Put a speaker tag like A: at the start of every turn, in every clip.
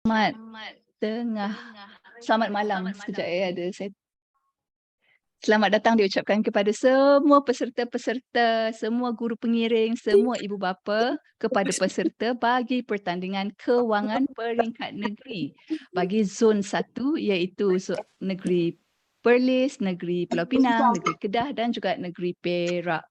A: Selamat tengah selamat malam sekejap ada saya selamat datang diucapkan kepada semua peserta-peserta, semua guru pengiring, semua ibu bapa, kepada peserta bagi pertandingan kewangan peringkat negeri bagi zon 1 iaitu negeri Perlis, negeri Pulau Pinang, negeri Kedah dan juga negeri Perak.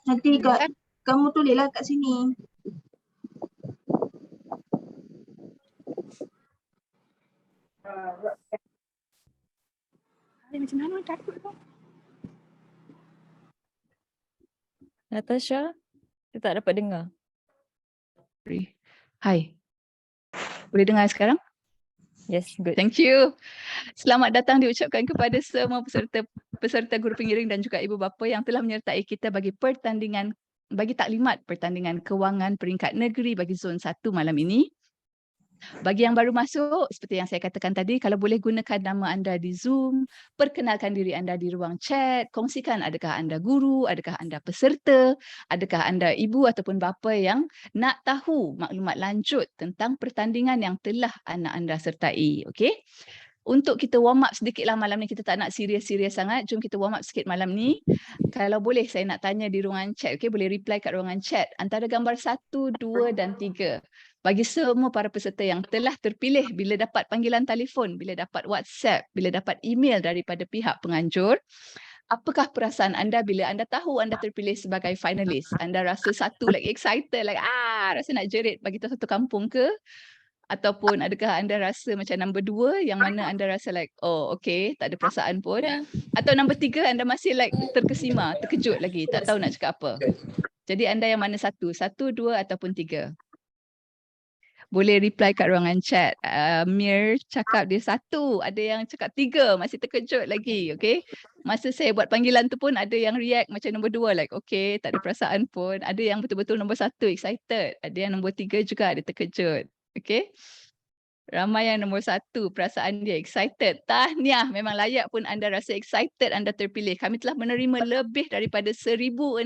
B: Nanti kamu tulislah kat sini.
A: Macam mana takut tu?
C: Natasha, saya tak dapat dengar.
A: Hai. Boleh dengar sekarang?
C: Yes, good.
A: Thank you. Selamat datang diucapkan kepada semua peserta guru pengiring dan juga ibu bapa yang telah menyertai kita bagi taklimat pertandingan kewangan peringkat negeri bagi zon 1 malam ini. Bagi yang baru masuk, seperti yang saya katakan tadi, kalau boleh gunakan nama anda di Zoom, perkenalkan diri anda di ruang chat, kongsikan adakah anda guru, adakah anda peserta, adakah anda ibu ataupun bapa yang nak tahu maklumat lanjut tentang pertandingan yang telah anak anda sertai. Okey? Untuk kita warm up sedikitlah malam ni, kita tak nak serius-serius sangat. Jom kita warm up sikit malam ni. Kalau boleh saya nak tanya di ruangan chat, okey, boleh reply kat ruangan chat. Antara gambar 1, 2 dan 3. Bagi semua para peserta yang telah terpilih bila dapat panggilan telefon, bila dapat WhatsApp, bila dapat email daripada pihak penganjur, apakah perasaan anda bila anda tahu anda terpilih sebagai finalis? Anda rasa satu like excited, like rasa nak jerit bagi tahu satu kampung ke? Ataupun adakah anda rasa macam nombor 2 yang mana anda rasa like, oh okay, tak ada perasaan pun. Atau nombor 3 anda masih like terkesima, terkejut lagi, tak tahu nak cakap apa. Jadi anda yang mana satu? 1, 2 ataupun 3? Boleh reply kat ruangan chat. Mir cakap dia 1, ada yang cakap 3, masih terkejut lagi, okay. Masa saya buat panggilan tu pun ada yang react macam nombor 2, like okay, tak ada perasaan pun. Ada yang betul-betul nombor 1 excited, ada yang nombor 3 juga ada terkejut. Okay. Ramai yang nombor 1 perasaan dia excited. Tahniah, memang layak pun anda rasa excited anda terpilih. Kami telah menerima lebih daripada 1,600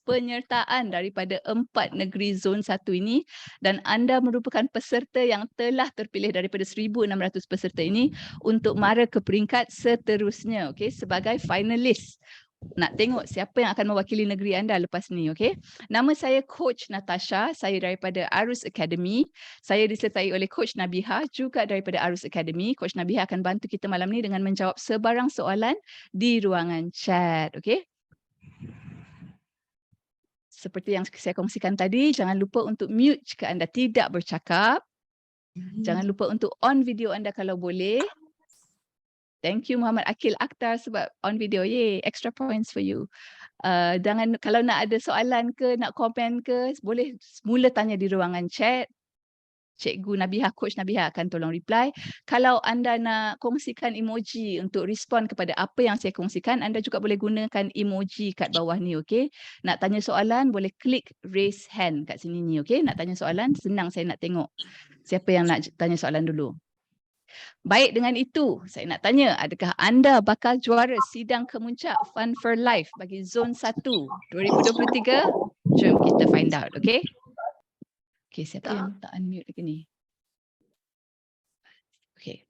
A: penyertaan daripada 4 negeri zon 1 ini dan anda merupakan peserta yang telah terpilih daripada 1,600 peserta ini untuk mara ke peringkat seterusnya, okay, sebagai finalis. Nak tengok siapa yang akan mewakili negeri anda lepas ni, okey? Nama saya Coach Natasha, saya daripada Arus Academy. Saya disertai oleh Coach Nabiha juga daripada Arus Academy. Coach Nabiha akan bantu kita malam ni dengan menjawab sebarang soalan di ruangan chat, okey? Seperti yang saya kongsikan tadi, jangan lupa untuk mute jika anda tidak bercakap. Jangan lupa untuk on video anda kalau boleh. Thank you Muhammad Akil Akhtar sebab on video. Yay, extra points for you. Jangan, kalau nak ada soalan ke, nak komen ke, boleh mula tanya di ruangan chat. Cikgu Nabiha, Coach Nabiha akan tolong reply. Kalau anda nak kongsikan emoji untuk respon kepada apa yang saya kongsikan, anda juga boleh gunakan emoji kat bawah ni, okey? Nak tanya soalan, boleh klik raise hand kat sini ni, okey? Nak tanya soalan, senang saya nak tengok siapa yang nak tanya soalan dulu. Baik, dengan itu saya nak tanya, adakah anda bakal juara sidang kemuncak Fun for Life bagi zon 1 2023? Jom kita find out, okey? Okey, siapa yang tak unmute lagi ni? Okey.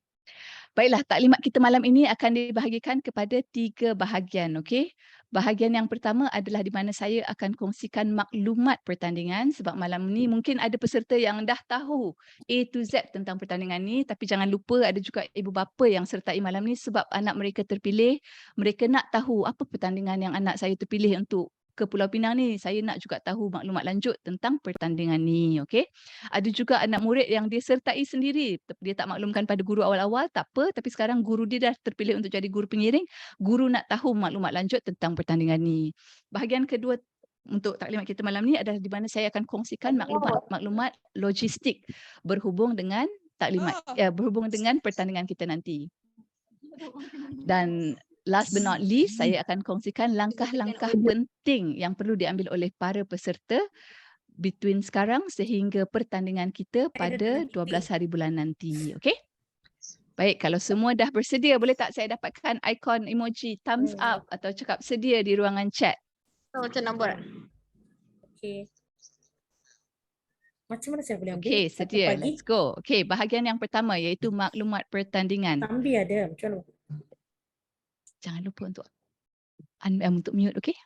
A: Baiklah, taklimat kita malam ini akan dibahagikan kepada 3 bahagian, okey? Bahagian yang pertama adalah di mana saya akan kongsikan maklumat pertandingan sebab malam ni mungkin ada peserta yang dah tahu A to Z tentang pertandingan ni, tapi jangan lupa ada juga ibu bapa yang sertai malam ni sebab anak mereka terpilih, mereka nak tahu apa pertandingan yang anak saya terpilih untuk ke Pulau Pinang ni. Saya nak juga tahu maklumat lanjut tentang pertandingan ni, okey? Ada juga anak murid yang dia sertai sendiri. Dia tak maklumkan pada guru awal-awal, tak apa. Tapi sekarang guru dia dah terpilih untuk jadi guru pengiring. Guru nak tahu maklumat lanjut tentang pertandingan ni. Bahagian kedua untuk taklimat kita malam ni adalah di mana saya akan kongsikan maklumat logistik berhubung dengan taklimat, berhubung dengan pertandingan kita nanti. Dan last but not least, saya akan kongsikan langkah-langkah penting yang perlu diambil oleh para peserta between sekarang sehingga pertandingan kita pada 12 hari bulan nanti. Okey? Baik, kalau semua dah bersedia, boleh tak saya dapatkan ikon emoji thumbs up atau cakap sedia di ruangan chat?
B: Macam nak buat?
D: Okey. Macam mana saya boleh ambil?
A: Okey,
D: Satu
A: sedia.
D: pagi.
A: Let's go. Okey, bahagian yang pertama iaitu maklumat pertandingan.
D: Sambil ada. Macam mana?
A: Jangan lupa untuk untuk mute, okey?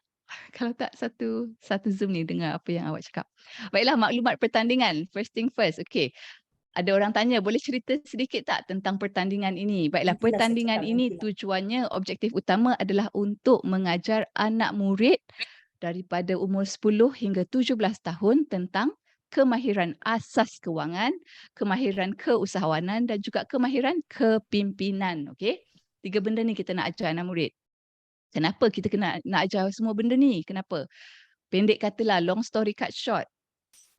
A: Kalau tak satu Zoom ni dengar apa yang awak cakap. Baiklah, maklumat pertandingan. First thing first. Okey. Ada orang tanya, boleh cerita sedikit tak tentang pertandingan ini? Baiklah,
D: Nantilah saya
A: pertandingan
D: cakap,
A: ini
D: nantilah.
A: tujuannya, objektif utama adalah untuk mengajar anak murid daripada umur 10 hingga 17 tahun tentang kemahiran asas kewangan, kemahiran keusahawanan dan juga kemahiran kepimpinan. Okey? 3 benda ni kita nak ajar anak murid. Kenapa kita nak ajar semua benda ni? Kenapa? Pendek katalah, long story cut short.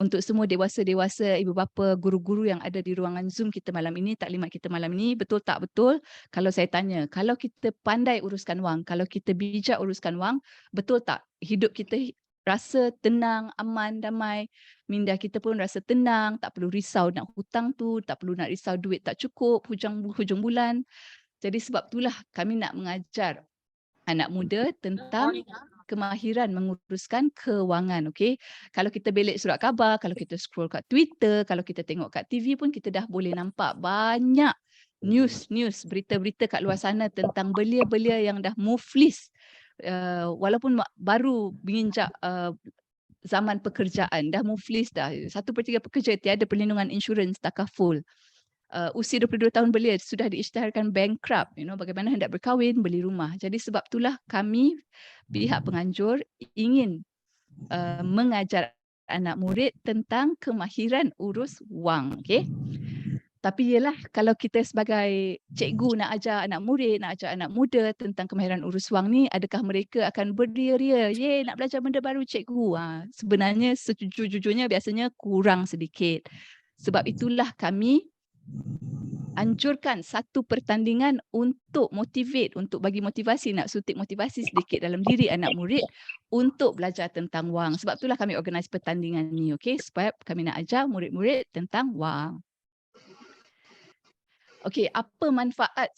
A: Untuk semua dewasa-dewasa, ibu bapa, guru-guru yang ada di ruangan Zoom kita malam ini, taklimat kita malam ini, betul tak betul? Kalau saya tanya, kalau kita pandai uruskan wang, kalau kita bijak uruskan wang, betul tak hidup kita rasa tenang, aman, damai, minda kita pun rasa tenang, tak perlu risau nak hutang tu, tak perlu nak risau duit tak cukup hujung bulan. Jadi sebab itulah kami nak mengajar anak muda tentang kemahiran menguruskan kewangan, okey. Kalau kita belik surat khabar, kalau kita scroll kat Twitter, kalau kita tengok kat TV pun kita dah boleh nampak banyak news, berita-berita kat luar sana tentang belia-belia yang dah muflis. Walaupun baru menginjak zaman pekerjaan, dah muflis dah. 1/3 pekerja tiada perlindungan insurans takaful. Usia 22 tahun belia sudah diisytiharkan bankrupt, bagaimana hendak berkahwin, beli rumah. Jadi sebab itulah kami pihak penganjur ingin mengajar anak murid tentang kemahiran urus wang, okey. Tapi yalah, kalau kita sebagai cikgu nak ajar anak murid, nak ajar anak muda tentang kemahiran urus wang ni, adakah mereka akan berdia-ria, "Ye, nak belajar benda baru cikgu." Sebenarnya sejujurnya biasanya kurang sedikit. Sebab itulah kami anjurkan satu pertandingan untuk motivate, untuk bagi motivasi, nak suntik motivasi sedikit dalam diri anak murid untuk belajar tentang wang. Sebab itulah kami organise pertandingan ni, okey, supaya kami nak ajar murid-murid tentang wang. Okey, apa manfaat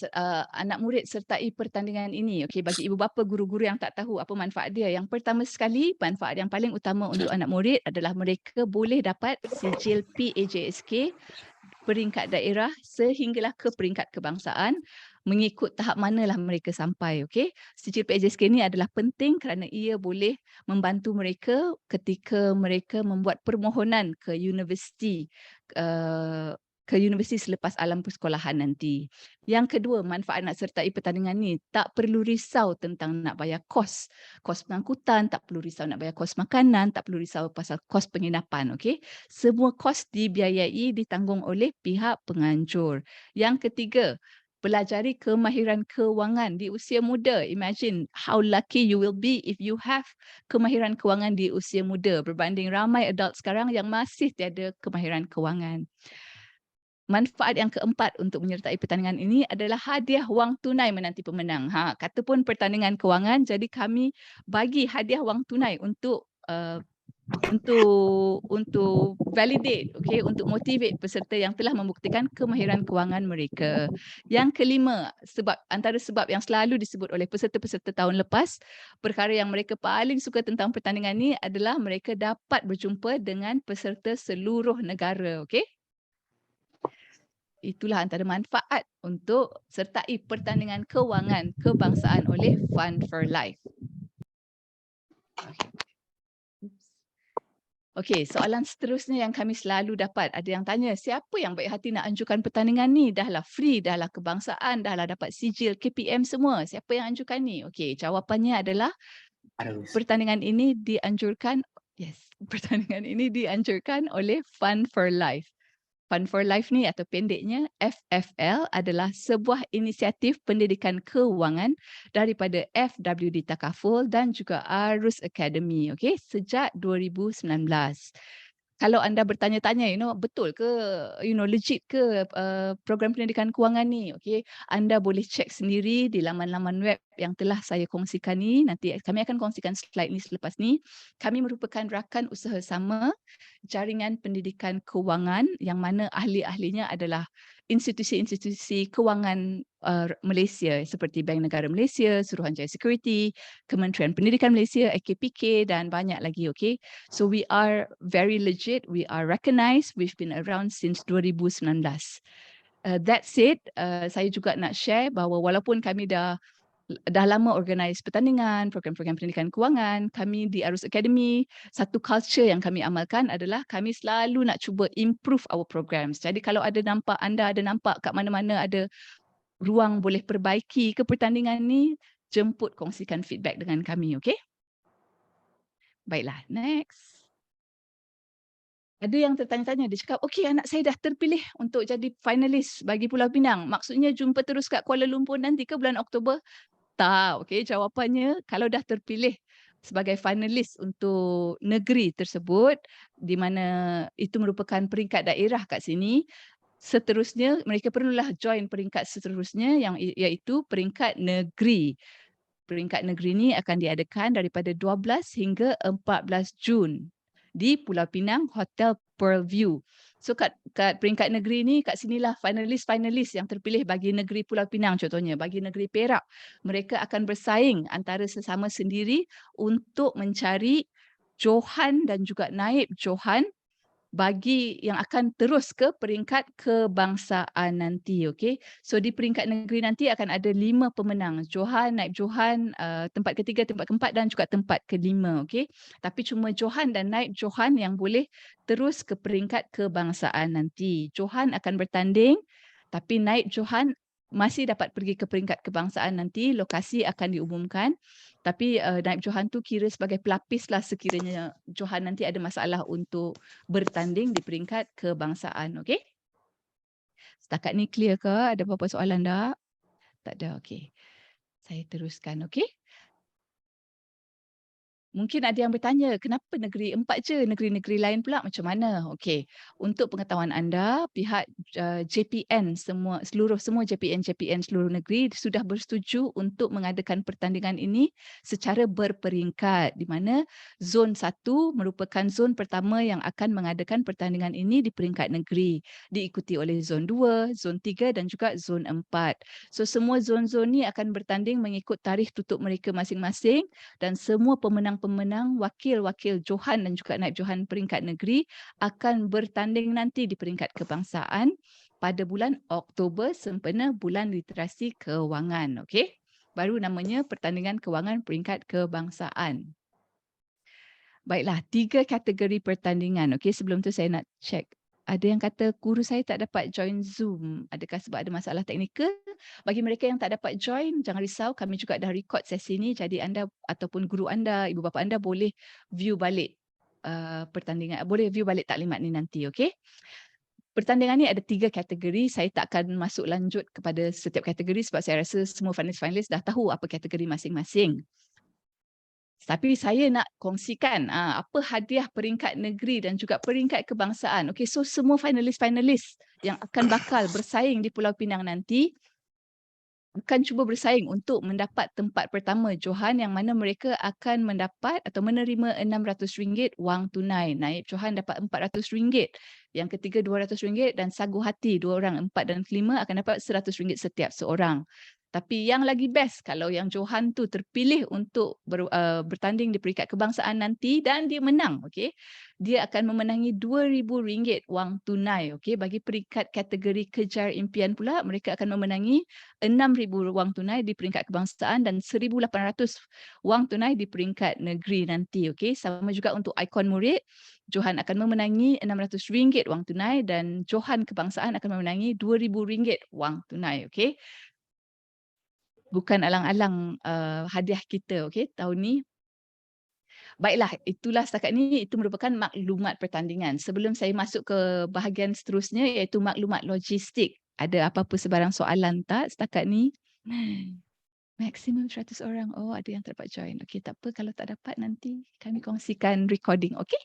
A: anak murid sertai pertandingan ini? Okey, bagi ibu bapa, guru-guru yang tak tahu apa manfaat dia. Yang pertama sekali, manfaat yang paling utama untuk anak murid adalah mereka boleh dapat sijil PAJSK peringkat daerah sehinggalah ke peringkat kebangsaan, mengikut tahap manalah mereka sampai, okey. Sijil PAJSK ni adalah penting kerana ia boleh membantu mereka ketika mereka membuat permohonan ke universiti selepas alam persekolahan nanti. Yang kedua, manfaat nak sertai pertandingan ni, tak perlu risau tentang nak bayar kos pengangkutan, tak perlu risau nak bayar kos makanan, tak perlu risau pasal kos penginapan, okey. Semua kos dibiayai, ditanggung oleh pihak penganjur. Yang ketiga, pelajari kemahiran kewangan di usia muda. Imagine how lucky you will be if you have kemahiran kewangan di usia muda berbanding ramai adult sekarang yang masih tiada kemahiran kewangan. Manfaat yang keempat untuk menyertai pertandingan ini adalah hadiah wang tunai menanti pemenang. Kata pun pertandingan kewangan, jadi kami bagi hadiah wang tunai untuk validate, okey, untuk motivate peserta yang telah membuktikan kemahiran kewangan mereka. Yang kelima, antara sebab yang selalu disebut oleh peserta-peserta tahun lepas, perkara yang mereka paling suka tentang pertandingan ini adalah mereka dapat berjumpa dengan peserta seluruh negara, okey. Itulah antara manfaat untuk sertai pertandingan kewangan kebangsaan oleh Fund for Life. Okey, soalan seterusnya yang kami selalu dapat, ada yang tanya, siapa yang baik hati nak anjurkan pertandingan ni? Dahlah free, dahlah kebangsaan, dahlah dapat sijil KPM semua. Siapa yang anjurkan ni? Okey, jawapannya adalah pertandingan ini dianjurkan oleh Fund for Life. Fund for Life ni atau pendeknya FFL adalah sebuah inisiatif pendidikan kewangan daripada FWD Takaful dan juga Arus Academy, okey, sejak 2019. Kalau anda bertanya-tanya, betul ke, legit ke program pendidikan kewangan ni, okey, anda boleh cek sendiri di laman-laman web yang telah saya kongsikan ni. Nanti kami akan kongsikan slide ni selepas ni. Kami merupakan rakan usaha sama jaringan pendidikan kewangan yang mana ahli-ahlinya adalah institusi-institusi kewangan Malaysia seperti Bank Negara Malaysia, Suruhanjaya Security, Kementerian Pendidikan Malaysia, AKPK dan banyak lagi, okay. So we are very legit, we are recognised, we've been around since 2019. That said, saya juga nak share bahawa walaupun kami dah lama organise pertandingan, program-program pendidikan kewangan, kami di Arus Academy, satu culture yang kami amalkan adalah kami selalu nak cuba improve our programs. Jadi kalau anda ada nampak kat mana-mana ada ruang boleh perbaiki ke pertandingan ni, jemput kongsikan feedback dengan kami, okay? Baiklah, next. Ada yang tertanya-tanya, dia cakap, okey anak saya dah terpilih untuk jadi finalis bagi Pulau Pinang. Maksudnya jumpa terus kat Kuala Lumpur nanti ke bulan Oktober? Tak, okey. Jawapannya, kalau dah terpilih sebagai finalis untuk negeri tersebut, di mana itu merupakan peringkat daerah kat sini, seterusnya mereka perlulah join peringkat seterusnya yang iaitu peringkat negeri. Peringkat negeri ni akan diadakan daripada 12 hingga 14 Jun di Pulau Pinang Hotel Pearl View. So kat peringkat negeri ni, kat sinilah finalis-finalis yang terpilih bagi negeri Pulau Pinang contohnya, bagi negeri Perak. Mereka akan bersaing antara sesama sendiri untuk mencari johan dan juga naib johan bagi yang akan terus ke peringkat kebangsaan nanti, okey. So di peringkat negeri nanti akan ada 5 pemenang, johan, naib johan, tempat ketiga, tempat keempat dan juga tempat kelima, okey. Tapi cuma johan dan naib johan yang boleh terus ke peringkat kebangsaan nanti. Johan akan bertanding tapi naib johan masih dapat pergi ke peringkat kebangsaan nanti, lokasi akan diumumkan. Tapi naib johan tu kira sebagai pelapis lah sekiranya johan nanti ada masalah untuk bertanding di peringkat kebangsaan, okey? Setakat ni clear ke? Ada apa-apa soalan tak? Tak ada, okey. Saya teruskan, okey? Mungkin ada yang bertanya, kenapa negeri 4 je, negeri-negeri lain pula macam mana? Okey, untuk pengetahuan anda, pihak JPN semua JPN seluruh negeri sudah bersetuju untuk mengadakan pertandingan ini secara berperingkat, di mana zon 1 merupakan zon pertama yang akan mengadakan pertandingan ini di peringkat negeri, diikuti oleh zon 2, zon 3 dan juga zon 4. So semua zon-zon ni akan bertanding mengikut tarikh tutup mereka masing-masing dan semua pemenang wakil-wakil johan dan juga naib johan peringkat negeri akan bertanding nanti di peringkat kebangsaan pada bulan Oktober sempena bulan literasi kewangan, okey? Baru namanya pertandingan kewangan peringkat kebangsaan. Baiklah, 3 kategori pertandingan, okey? Sebelum tu saya nak check. Ada yang kata guru saya tak dapat join Zoom. Adakah sebab ada masalah teknikal? Bagi mereka yang tak dapat join, jangan risau. Kami juga dah record sesi ini. Jadi anda ataupun guru anda, ibu bapa anda boleh view balik pertandingan. Boleh view balik taklimat ni nanti, okey? Pertandingan ni ada 3 kategori. Saya tak akan masuk lanjut kepada setiap kategori sebab saya rasa semua finalis-finalis dah tahu apa kategori masing-masing. Tapi saya nak kongsikan apa hadiah peringkat negeri dan juga peringkat kebangsaan. Okey, so semua finalis-finalis yang akan bakal bersaing di Pulau Pinang nanti akan cuba bersaing untuk mendapat tempat pertama johan yang mana mereka akan mendapat atau menerima RM600 wang tunai. Naib johan dapat RM400, yang ketiga RM200 dan sagu hati 2 orang, 4 dan 5 akan dapat RM100 setiap seorang. Tapi yang lagi best kalau yang johan tu terpilih untuk bertanding di peringkat kebangsaan nanti dan dia menang, okey. Dia akan memenangi RM2,000 wang tunai, okey. Bagi peringkat kategori kejar impian pula, mereka akan memenangi RM6,000 wang tunai di peringkat kebangsaan dan RM1,800 wang tunai di peringkat negeri nanti, okey. Sama juga untuk ikon murid, johan akan memenangi RM600 wang tunai dan johan kebangsaan akan memenangi RM2,000 wang tunai, okey. Bukan alang-alang hadiah kita, okey, tahun ni. Baiklah, itulah setakat ni, itu merupakan maklumat pertandingan. Sebelum saya masuk ke bahagian seterusnya iaitu maklumat logistik. Ada apa-apa sebarang soalan tak setakat ni? Maksimum 100 orang. Oh, ada yang tak dapat join. Okey, tak apa. Kalau tak dapat nanti kami kongsikan recording, okey?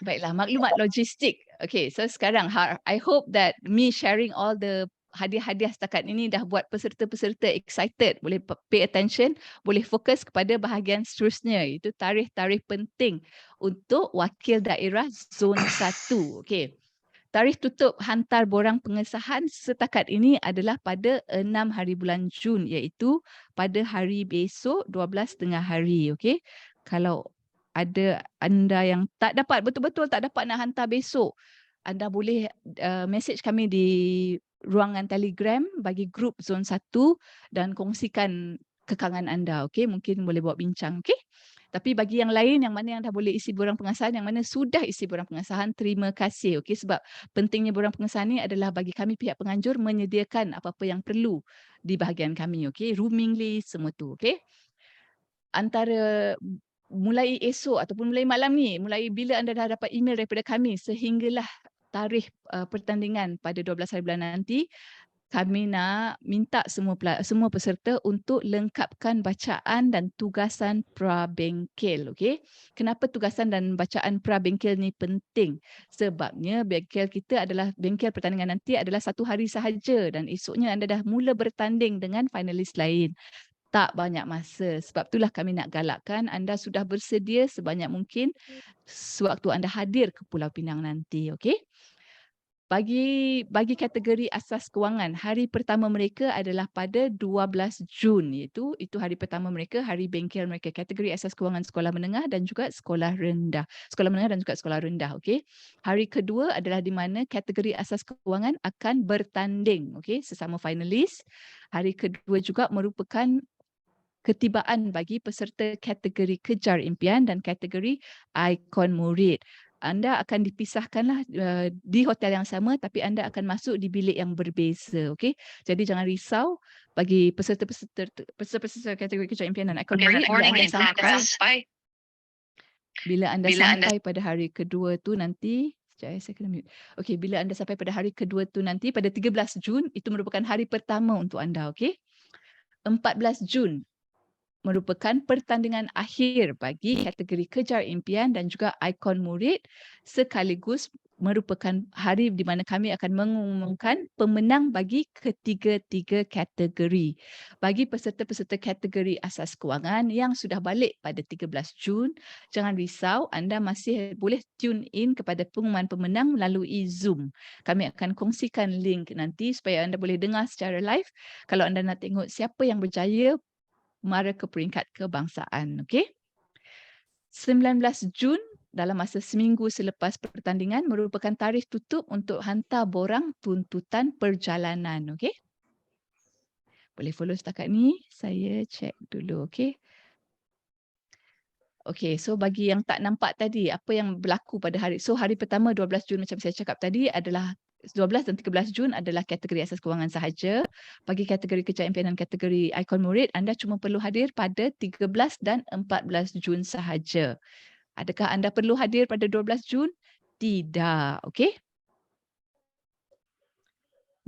A: Baiklah, maklumat logistik. Okay, so sekarang I hope that me sharing all the hadiah-hadiah setakat ini dah buat peserta-peserta excited, boleh pay attention, boleh fokus kepada bahagian seterusnya, iaitu tarikh-tarikh penting untuk wakil daerah zon 1. Okay. Tarikh tutup hantar borang pengesahan setakat ini adalah pada 6 hari bulan Jun, iaitu pada hari besok 12 tengah hari. Okey. Kalau ada anda yang tak dapat, betul-betul tak dapat nak hantar besok, anda boleh message kami di ruangan Telegram bagi grup Zon 1 dan kongsikan kekangan anda. Okey, mungkin boleh buat bincang. Okey. Tapi bagi yang lain yang mana yang dah boleh isi borang pengesahan, yang mana sudah isi borang pengesahan, terima kasih. Okey, sebab pentingnya borang pengesahan ni adalah bagi kami pihak penganjur menyediakan apa-apa yang perlu di bahagian kami. Okey, rooming list semua tu. Okey. Antara mulai esok ataupun mulai malam ni, mulai bila anda dah dapat email daripada kami sehinggalah tarikh pertandingan pada 12 hari bulan nanti, kami nak minta semua peserta untuk lengkapkan bacaan dan tugasan pra-bengkel. Okey. Kenapa tugasan dan bacaan pra-bengkel ni penting? Sebabnya bengkel kita adalah, bengkel pertandingan nanti adalah 1 hari sahaja dan esoknya anda dah mula bertanding dengan finalis lain. Tak banyak masa. Sebab itulah kami nak galakkan anda sudah bersedia sebanyak mungkin sewaktu anda hadir ke Pulau Pinang nanti. Okey. Bagi kategori asas kewangan, hari pertama mereka adalah pada 12 Jun, iaitu itu hari pertama mereka, hari bengkel mereka, kategori asas kewangan sekolah menengah dan juga sekolah rendah. Sekolah menengah dan juga sekolah rendah, okey. Hari kedua adalah di mana kategori asas kewangan akan bertanding, okey, sesama finalis. Hari kedua juga merupakan ketibaan bagi peserta kategori kejar impian dan kategori ikon murid. Anda akan dipisahkanlah di hotel yang sama tapi anda akan masuk di bilik yang berbeza. Okey. Jadi jangan risau bagi peserta kategori kejar impian dan ikon murid, bila anda sampai pada hari kedua tu nanti, sekejap saya kena mute. Okey, bila anda sampai pada hari kedua tu nanti pada 13 Jun, itu merupakan hari pertama untuk anda. Okey. 14 Jun merupakan pertandingan akhir bagi kategori kejar impian dan juga ikon murid, sekaligus merupakan hari di mana kami akan mengumumkan pemenang bagi ketiga-tiga kategori. Bagi peserta-peserta kategori asas kewangan yang sudah balik pada 13 Jun, jangan risau, anda masih boleh tune in kepada pengumuman pemenang melalui Zoom. Kami akan kongsikan link nanti supaya anda boleh dengar secara live kalau anda nak tengok siapa yang berjaya mara ke peringkat kebangsaan. Okey. 19 Jun dalam masa seminggu selepas pertandingan merupakan tarikh tutup untuk hantar borang tuntutan perjalanan. Okey. Boleh follow setakat ni. Saya check dulu. Okey. Okey, so bagi yang tak nampak tadi, apa yang berlaku pada hari, so hari pertama 12 Jun macam saya cakap tadi adalah 12 dan 13 Jun adalah kategori asas kewangan sahaja. Bagi kategori kejar impian dan kategori ikon murid, anda cuma perlu hadir pada 13 dan 14 Jun sahaja. Adakah anda perlu hadir pada 12 Jun? Tidak. Okey.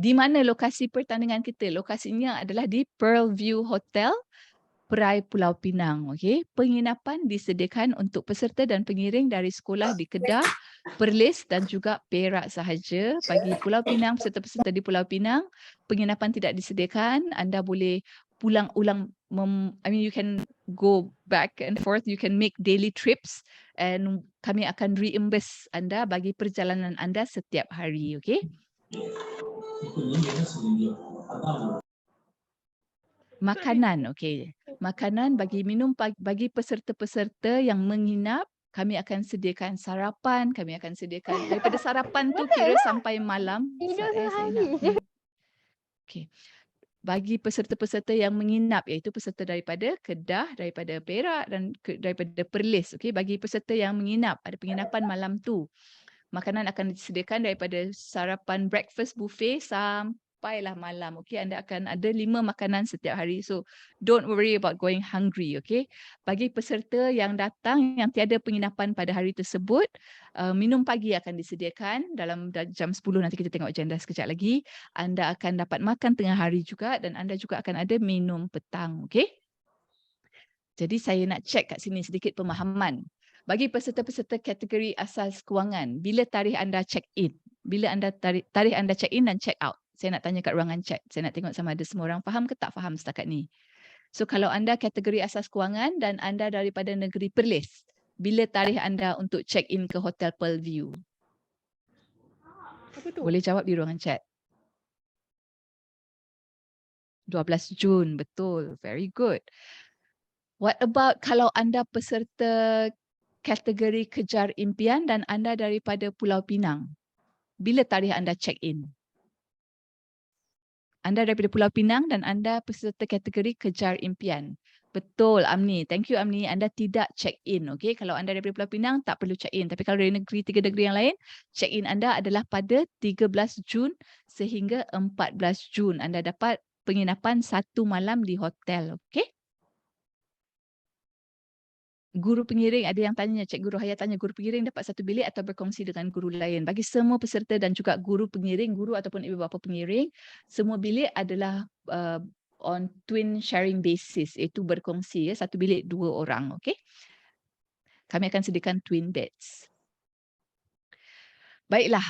A: Di mana lokasi pertandingan kita? Lokasinya adalah di Pearl View Hotel, Perai Pulau Pinang. Okey, penginapan disediakan untuk peserta dan pengiring dari sekolah di Kedah, Perlis dan juga Perak sahaja. Bagi Pulau Pinang, peserta-peserta di Pulau Pinang, penginapan tidak disediakan. Anda boleh pulang ulang, you can go back and forth, you can make daily trips and kami akan reimburse anda bagi perjalanan anda setiap hari. Okey. Makanan, okey. Makanan bagi minum bagi peserta-peserta yang menginap, kami akan sediakan sarapan, kami akan sediakan daripada sarapan tu kira sampai malam. Okey. Bagi peserta-peserta yang menginap, iaitu peserta daripada Kedah, daripada Perak dan daripada Perlis. Okey, bagi peserta yang menginap, ada penginapan malam tu. Makanan akan disediakan daripada sarapan breakfast buffet sampailah malam. Okey, anda akan ada 5 makanan setiap hari. So don't worry about going hungry. Okey. Bagi peserta yang datang yang tiada penginapan pada hari tersebut, minum pagi akan disediakan dalam jam 10. Nanti kita tengok agenda sekejap lagi. Anda akan dapat makan tengah hari juga dan anda juga akan ada minum petang. Okey. Jadi saya nak check kat sini sedikit pemahaman. Bagi peserta-peserta kategori asas kewangan, bila tarikh anda check in? Bila anda tarikh anda check in dan check out? Saya nak tanya kat ruangan chat. Saya nak tengok sama ada semua orang faham ke tak faham setakat ni. So kalau anda kategori asas kewangan dan anda daripada negeri Perlis, bila tarikh anda untuk check in ke Hotel Pearl View?
D: Apa tu?
A: Boleh jawab di ruangan chat. 12 Jun, betul. Very good. What about kalau anda peserta kategori kejar impian dan anda daripada Pulau Pinang? Bila tarikh anda check in? Anda daripada Pulau Pinang dan anda peserta kategori kejar impian. Betul, Amni. Thank you, Amni. Anda tidak check in. Okay? Kalau anda daripada Pulau Pinang, tak perlu check in. Tapi kalau dari negeri, 3 negeri yang lain, check in anda adalah pada 13 Jun sehingga 14 Jun. Anda dapat penginapan 1 malam di hotel. Okay? Guru pengiring, ada yang tanya, Cikgu Rohaya tanya, guru pengiring dapat 1 bilik atau berkongsi dengan guru lain? Bagi semua peserta dan juga guru pengiring, guru ataupun ibu bapa pengiring, semua bilik adalah on twin sharing basis, iaitu berkongsi, ya, 1 bilik 2 orang. Okay? Kami akan sediakan twin beds. Baiklah,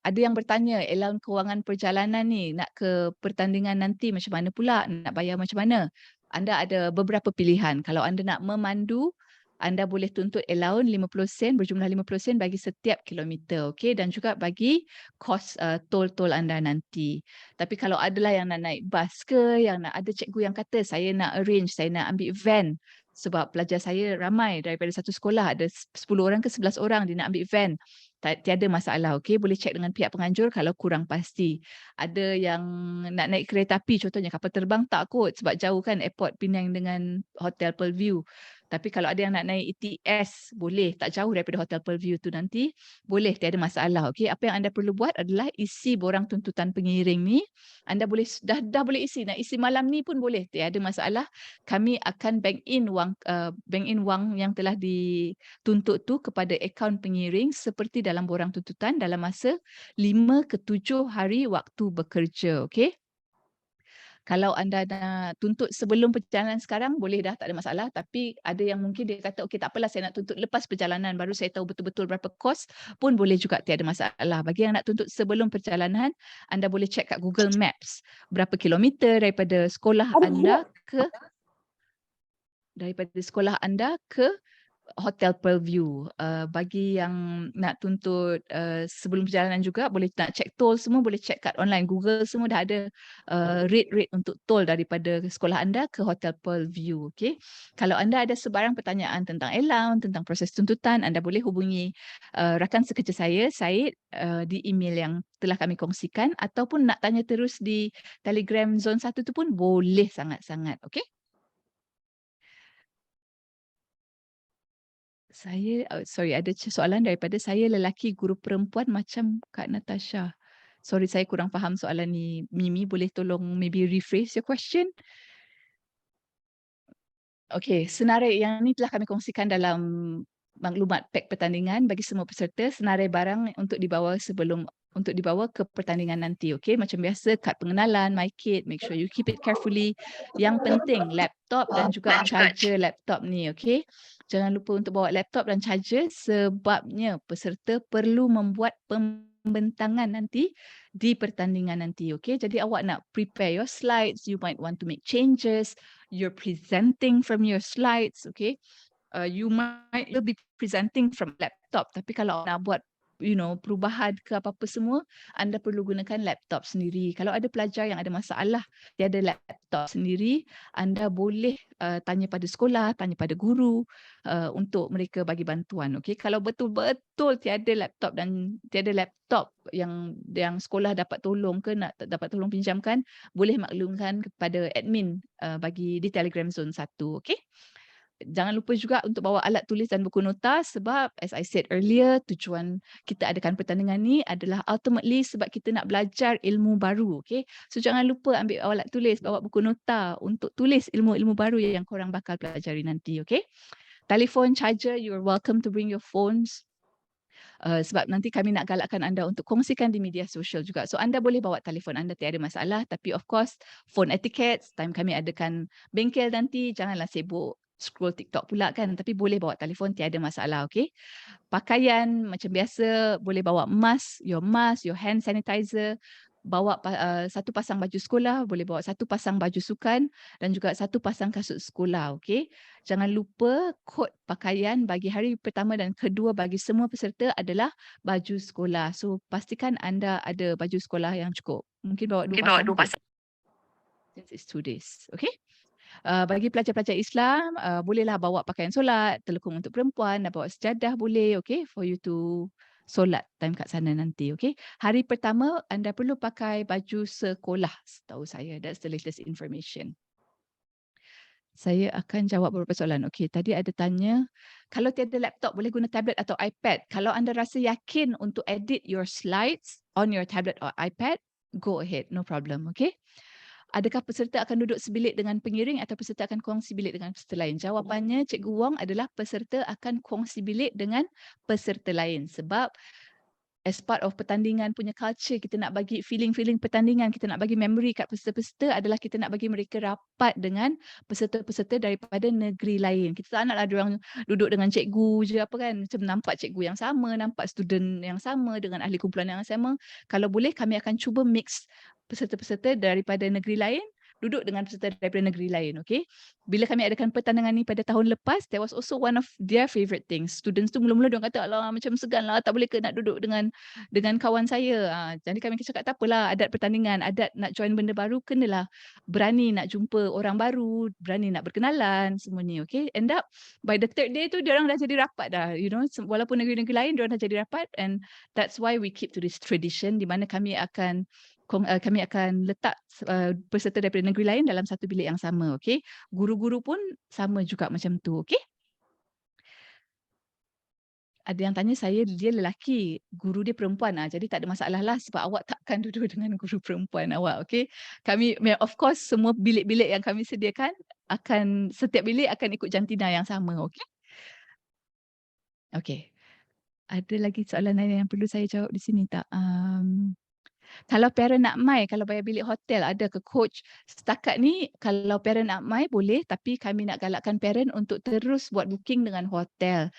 A: ada yang bertanya, allowance kewangan perjalanan ni, nak ke pertandingan nanti macam mana pula? Nak bayar macam mana? Anda ada beberapa pilihan. Kalau anda nak memandu, anda boleh tuntut allowance 50 sen, berjumlah 50 sen bagi setiap kilometer. Okay? Dan juga bagi kos tol-tol anda nanti. Tapi kalau adalah yang nak naik bas ke, yang nak ada cikgu yang kata, saya nak arrange, saya nak ambil van. Sebab pelajar saya ramai daripada satu sekolah, ada 10 orang ke 11 orang dia nak ambil van. Tiada masalah, okey, boleh cek dengan pihak penganjur kalau kurang pasti. Ada yang nak naik kereta api, contohnya kapal terbang, tak kot sebab jauh kan airport Penang dengan Hotel Pearl View. Tapi kalau ada yang nak naik ETS, boleh, tak jauh daripada Hotel Pearl View tu nanti, boleh, tiada masalah. Okey, apa yang anda perlu buat adalah isi borang tuntutan pengiring ni. Anda boleh dah boleh isi, nak isi malam ni pun boleh, tiada masalah. Kami akan bank in wang yang telah dituntut tu kepada akaun pengiring seperti dalam borang tuntutan dalam masa 5 ke 7 hari waktu bekerja. Okey? Kalau anda nak tuntut sebelum perjalanan sekarang, boleh dah, tak ada masalah. Tapi ada yang mungkin dia kata, okey tak apalah, saya nak tuntut lepas perjalanan, baru saya tahu betul-betul berapa kos, pun boleh juga, tiada masalah. Bagi yang nak tuntut sebelum perjalanan, anda boleh cek kat Google Maps. Berapa kilometer daripada sekolah anda ke Hotel Pearl View. Bagi yang nak tuntut sebelum perjalanan juga, boleh nak cek tol semua, boleh cek kat online. Google semua dah ada rate untuk tol daripada sekolah anda ke Hotel Pearl View. Okay? Kalau anda ada sebarang pertanyaan tentang allowance, tentang proses tuntutan, anda boleh hubungi rakan sekerja saya, Syed, di email yang telah kami kongsikan, ataupun nak tanya terus di Telegram Zone 1 tu pun boleh sangat-sangat. Okay? Ada soalan daripada saya, lelaki guru perempuan macam Kak Natasha. Sorry, saya kurang faham soalan ni. Mimi, boleh tolong maybe rephrase your question? Okey, senarai yang ni telah kami kongsikan dalam maklumat pack pertandingan bagi semua peserta, senarai barang untuk dibawa ke pertandingan nanti. Okey, macam biasa, kad pengenalan, my kit, make sure you keep it carefully. Yang penting laptop dan juga charger laptop ni. Okey, jangan lupa untuk bawa laptop dan charger sebabnya peserta perlu membuat pembentangan nanti di pertandingan nanti. Okey, jadi awak nak prepare your slides, you might want to make changes, you're presenting from your slides. Okay, you might be presenting from laptop, tapi kalau nak buat perubahan ke apa-apa semua, anda perlu gunakan laptop sendiri. Kalau ada pelajar yang ada masalah tiada laptop sendiri, anda boleh tanya pada sekolah, tanya pada guru untuk mereka bagi bantuan. Okay? Kalau betul-betul tiada laptop dan tiada laptop yang sekolah dapat tolong ke nak dapat tolong pinjamkan, boleh maklumkan kepada admin bagi di Telegram Zone 1. Okay? Jangan lupa juga untuk bawa alat tulis dan buku nota sebab as I said earlier, tujuan kita adakan pertandingan ni adalah ultimately sebab kita nak belajar ilmu baru. Okay? So jangan lupa ambil alat tulis, bawa buku nota untuk tulis ilmu-ilmu baru yang korang bakal pelajari nanti. Okay? Telefon, charger, you're welcome to bring your phones. Sebab nanti kami nak galakkan anda untuk kongsikan di media sosial juga. So anda boleh bawa telefon anda, tiada masalah. Tapi of course, phone etiquette, time kami adakan bengkel nanti, janganlah sibuk scroll TikTok pula kan. Tapi boleh bawa telefon, tiada masalah. Okay? Pakaian macam biasa, boleh bawa mask, your hand sanitizer, bawa satu pasang baju sekolah, boleh bawa satu pasang baju sukan dan juga satu pasang kasut sekolah, okey. Jangan lupa kod pakaian bagi hari pertama dan kedua bagi semua peserta adalah baju sekolah. So pastikan anda ada baju sekolah yang cukup. Mungkin bawa 2 pasang. Since it's 2 days, okey. Bagi pelajar-pelajar Islam, bolehlah bawa pakaian solat, telekung untuk perempuan, dan bawa sejadah boleh, okay, for you to solat time kat sana nanti, okay. Hari pertama anda perlu pakai baju sekolah, setahu saya. That's the latest information. Saya akan jawab beberapa soalan. Okey, tadi ada tanya, kalau tiada laptop boleh guna tablet atau iPad. Kalau anda rasa yakin untuk edit your slides on your tablet or iPad, go ahead, no problem, okey. Adakah peserta akan duduk sebilik dengan pengiring atau peserta akan kongsi bilik dengan peserta lain? Jawapannya Cikgu Wong adalah peserta akan kongsi bilik dengan peserta lain sebab as part of pertandingan punya culture, kita nak bagi feeling-feeling pertandingan, kita nak bagi memory kat peserta-peserta adalah kita nak bagi mereka rapat dengan peserta-peserta daripada negeri lain. Kita tak naklah diorang duduk dengan cikgu je apa kan, macam nampak cikgu yang sama, nampak student yang sama dengan ahli kumpulan yang sama. Kalau boleh kami akan cuba mix peserta-peserta daripada negeri lain duduk dengan peserta daripada negeri lain, okey. Bila kami adakan pertandingan ni pada tahun lepas, that was also one of their favourite things. Students tu mula-mula diorang kata, alah macam segan lah, tak boleh ke nak duduk dengan kawan saya. Jadi kami cakap tak apalah, adat pertandingan, adat nak join benda baru, kenalah berani nak jumpa orang baru, berani nak berkenalan, semua ni, okay. End up, by the third day tu, diorang dah jadi rapat dah, you know, walaupun negeri-negeri lain, diorang dah jadi rapat, and that's why we keep to this tradition, di mana kami akan letak peserta daripada negeri lain dalam satu bilik yang sama, okay. Guru-guru pun sama juga macam tu, okay. Ada yang tanya saya, dia lelaki, guru dia perempuan, jadi tak ada masalah lah sebab awak takkan duduk dengan guru perempuan awak, okay. Kami, of course, semua bilik-bilik yang kami sediakan, setiap bilik akan ikut jantina yang sama, okay. Okay. Ada lagi soalan lain yang perlu saya jawab di sini tak? Kalau parent nak mai, kalau bayar bilik hotel, ada ke coach? Setakat ni, kalau parent nak mai boleh, tapi kami nak galakkan parent untuk terus buat booking dengan hotel.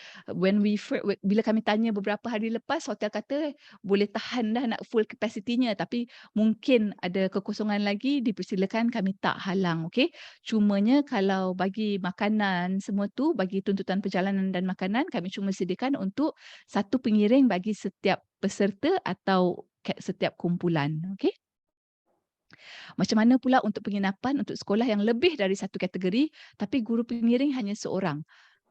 A: Bila kami tanya beberapa hari lepas, hotel kata boleh tahan dah nak full capacity-nya, tapi mungkin ada kekosongan lagi, dipersilakan, kami tak halang, okey. Cumanya kalau bagi makanan semua tu, bagi tuntutan perjalanan dan makanan, kami cuma sediakan untuk satu pengiring bagi setiap peserta atau setiap kumpulan, okey. Macam mana pula untuk penginapan untuk sekolah yang lebih dari satu kategori tapi guru pengiring hanya seorang?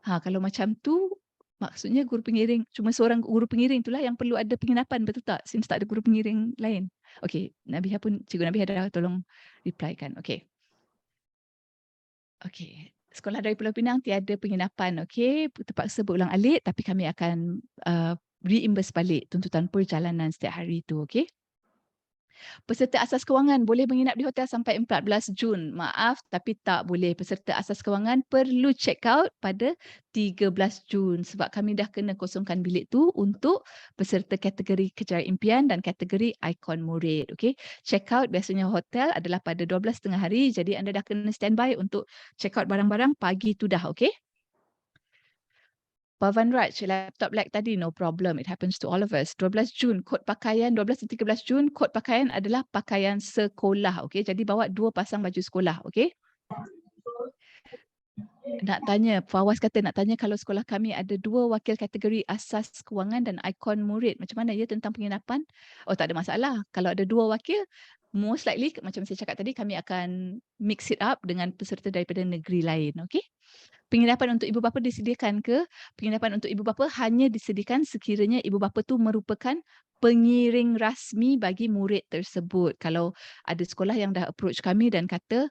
A: Kalau macam tu maksudnya guru pengiring cuma seorang guru pengiring itulah yang perlu ada penginapan, betul tak? Since tak ada guru pengiring lain. Okey, Nabiha pun, Cikgu Nabiha dah tolong replykan. Okey. Okey. Sekolah dari Pulau Pinang tiada penginapan, okey. Terpaksa berulang-alik tapi kami akan reimburse balik tuntutan perjalanan setiap hari itu, okey. Peserta asas kewangan boleh menginap di hotel sampai 14 Jun. Maaf tapi tak boleh. Peserta asas kewangan perlu check out pada 13 Jun sebab kami dah kena kosongkan bilik tu untuk peserta kategori kejar impian dan kategori ikon murid, okey. Check out biasanya hotel adalah pada 12 tengah hari, jadi anda dah kena standby untuk check out barang-barang pagi tu dah, okey. Pavan Raj, laptop lag tadi, no problem. It happens to all of us. 12 Jun, kod pakaian, 12 dan 13 Jun, kod pakaian adalah pakaian sekolah. Okay? Jadi bawa 2 pasang baju sekolah. Okay? Nak tanya, Fawaz kata nak tanya kalau sekolah kami ada 2 wakil kategori asas kewangan dan ikon murid. Macam mana ya tentang penginapan? Oh, tak ada masalah. Kalau ada 2 wakil, most likely, macam saya cakap tadi, kami akan mix it up dengan peserta daripada negeri lain. Okay? Penginapan untuk ibu bapa disediakan ke? Penginapan untuk ibu bapa hanya disediakan sekiranya ibu bapa tu merupakan pengiring rasmi bagi murid tersebut. Kalau ada sekolah yang dah approach kami dan kata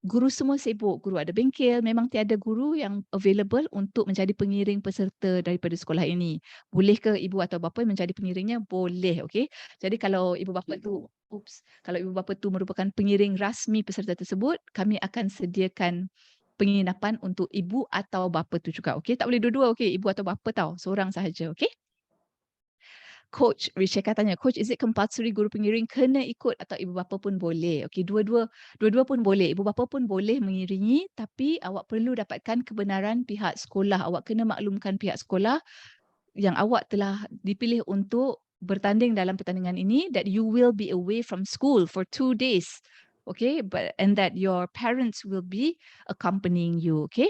A: guru semua sibuk, guru ada bengkel, memang tiada guru yang available untuk menjadi pengiring peserta daripada sekolah ini. Boleh ke ibu atau bapa menjadi pengiringnya? Boleh, okey. Jadi kalau ibu bapa tu merupakan pengiring rasmi peserta tersebut, kami akan sediakan penginapan untuk ibu atau bapa tu juga, okey. Tak boleh dua-dua, okey. Ibu atau bapa tau, seorang sahaja, okey. Coach, Rishika tanya, Coach, is it compulsory guru pengiring kena ikut atau ibu bapa pun boleh? Okey, dua-dua pun boleh. Ibu bapa pun boleh mengiringi, tapi awak perlu dapatkan kebenaran pihak sekolah. Awak kena maklumkan pihak sekolah yang awak telah dipilih untuk bertanding dalam pertandingan ini, that you will be away from school for 2 days. Okay, and that your parents will be accompanying you. Okay,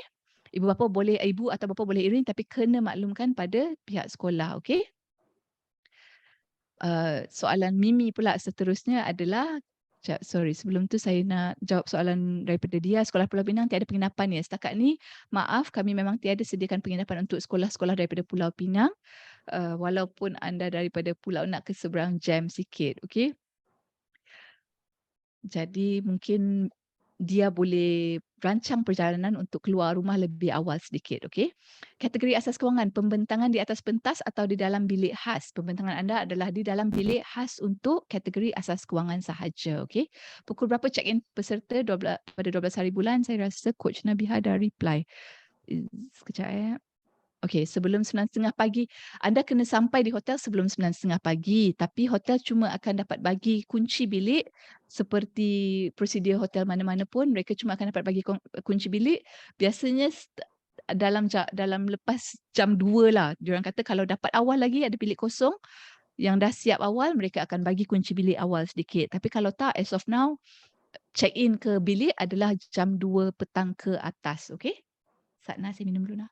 A: ibu atau bapa boleh iring tapi kena maklumkan pada pihak sekolah. Okay. Soalan Mimi pula seterusnya adalah, sorry, sebelum tu saya nak jawab soalan daripada dia. Sekolah Pulau Pinang tiada penginapan ya. Setakat ni, maaf, kami memang tiada sediakan penginapan untuk sekolah-sekolah daripada Pulau Pinang. Walaupun anda daripada pulau nak ke seberang jam sikit, okey. Jadi mungkin dia boleh rancang perjalanan untuk keluar rumah lebih awal sedikit, okey. Kategori asas kewangan, pembentangan di atas pentas atau di dalam bilik khas. Pembentangan anda adalah di dalam bilik khas untuk kategori asas kewangan sahaja, okey. Pukul berapa check-in peserta pada 12 hari bulan? Saya rasa Coach Nabiha dah reply. Sekejap. Okey, sebelum 9:30 pagi. Anda kena sampai di hotel sebelum 9:30 pagi. Tapi hotel cuma akan dapat bagi kunci bilik seperti prosedur hotel mana-mana pun. Mereka cuma akan dapat bagi kunci bilik. Biasanya dalam lepas jam 2 lah. Diorang kata kalau dapat awal lagi ada bilik kosong yang dah siap awal, mereka akan bagi kunci bilik awal sedikit. Tapi kalau tak, as of now, check-in ke bilik adalah jam 2 petang ke atas. Okey? Satna, saya minum dulu nak.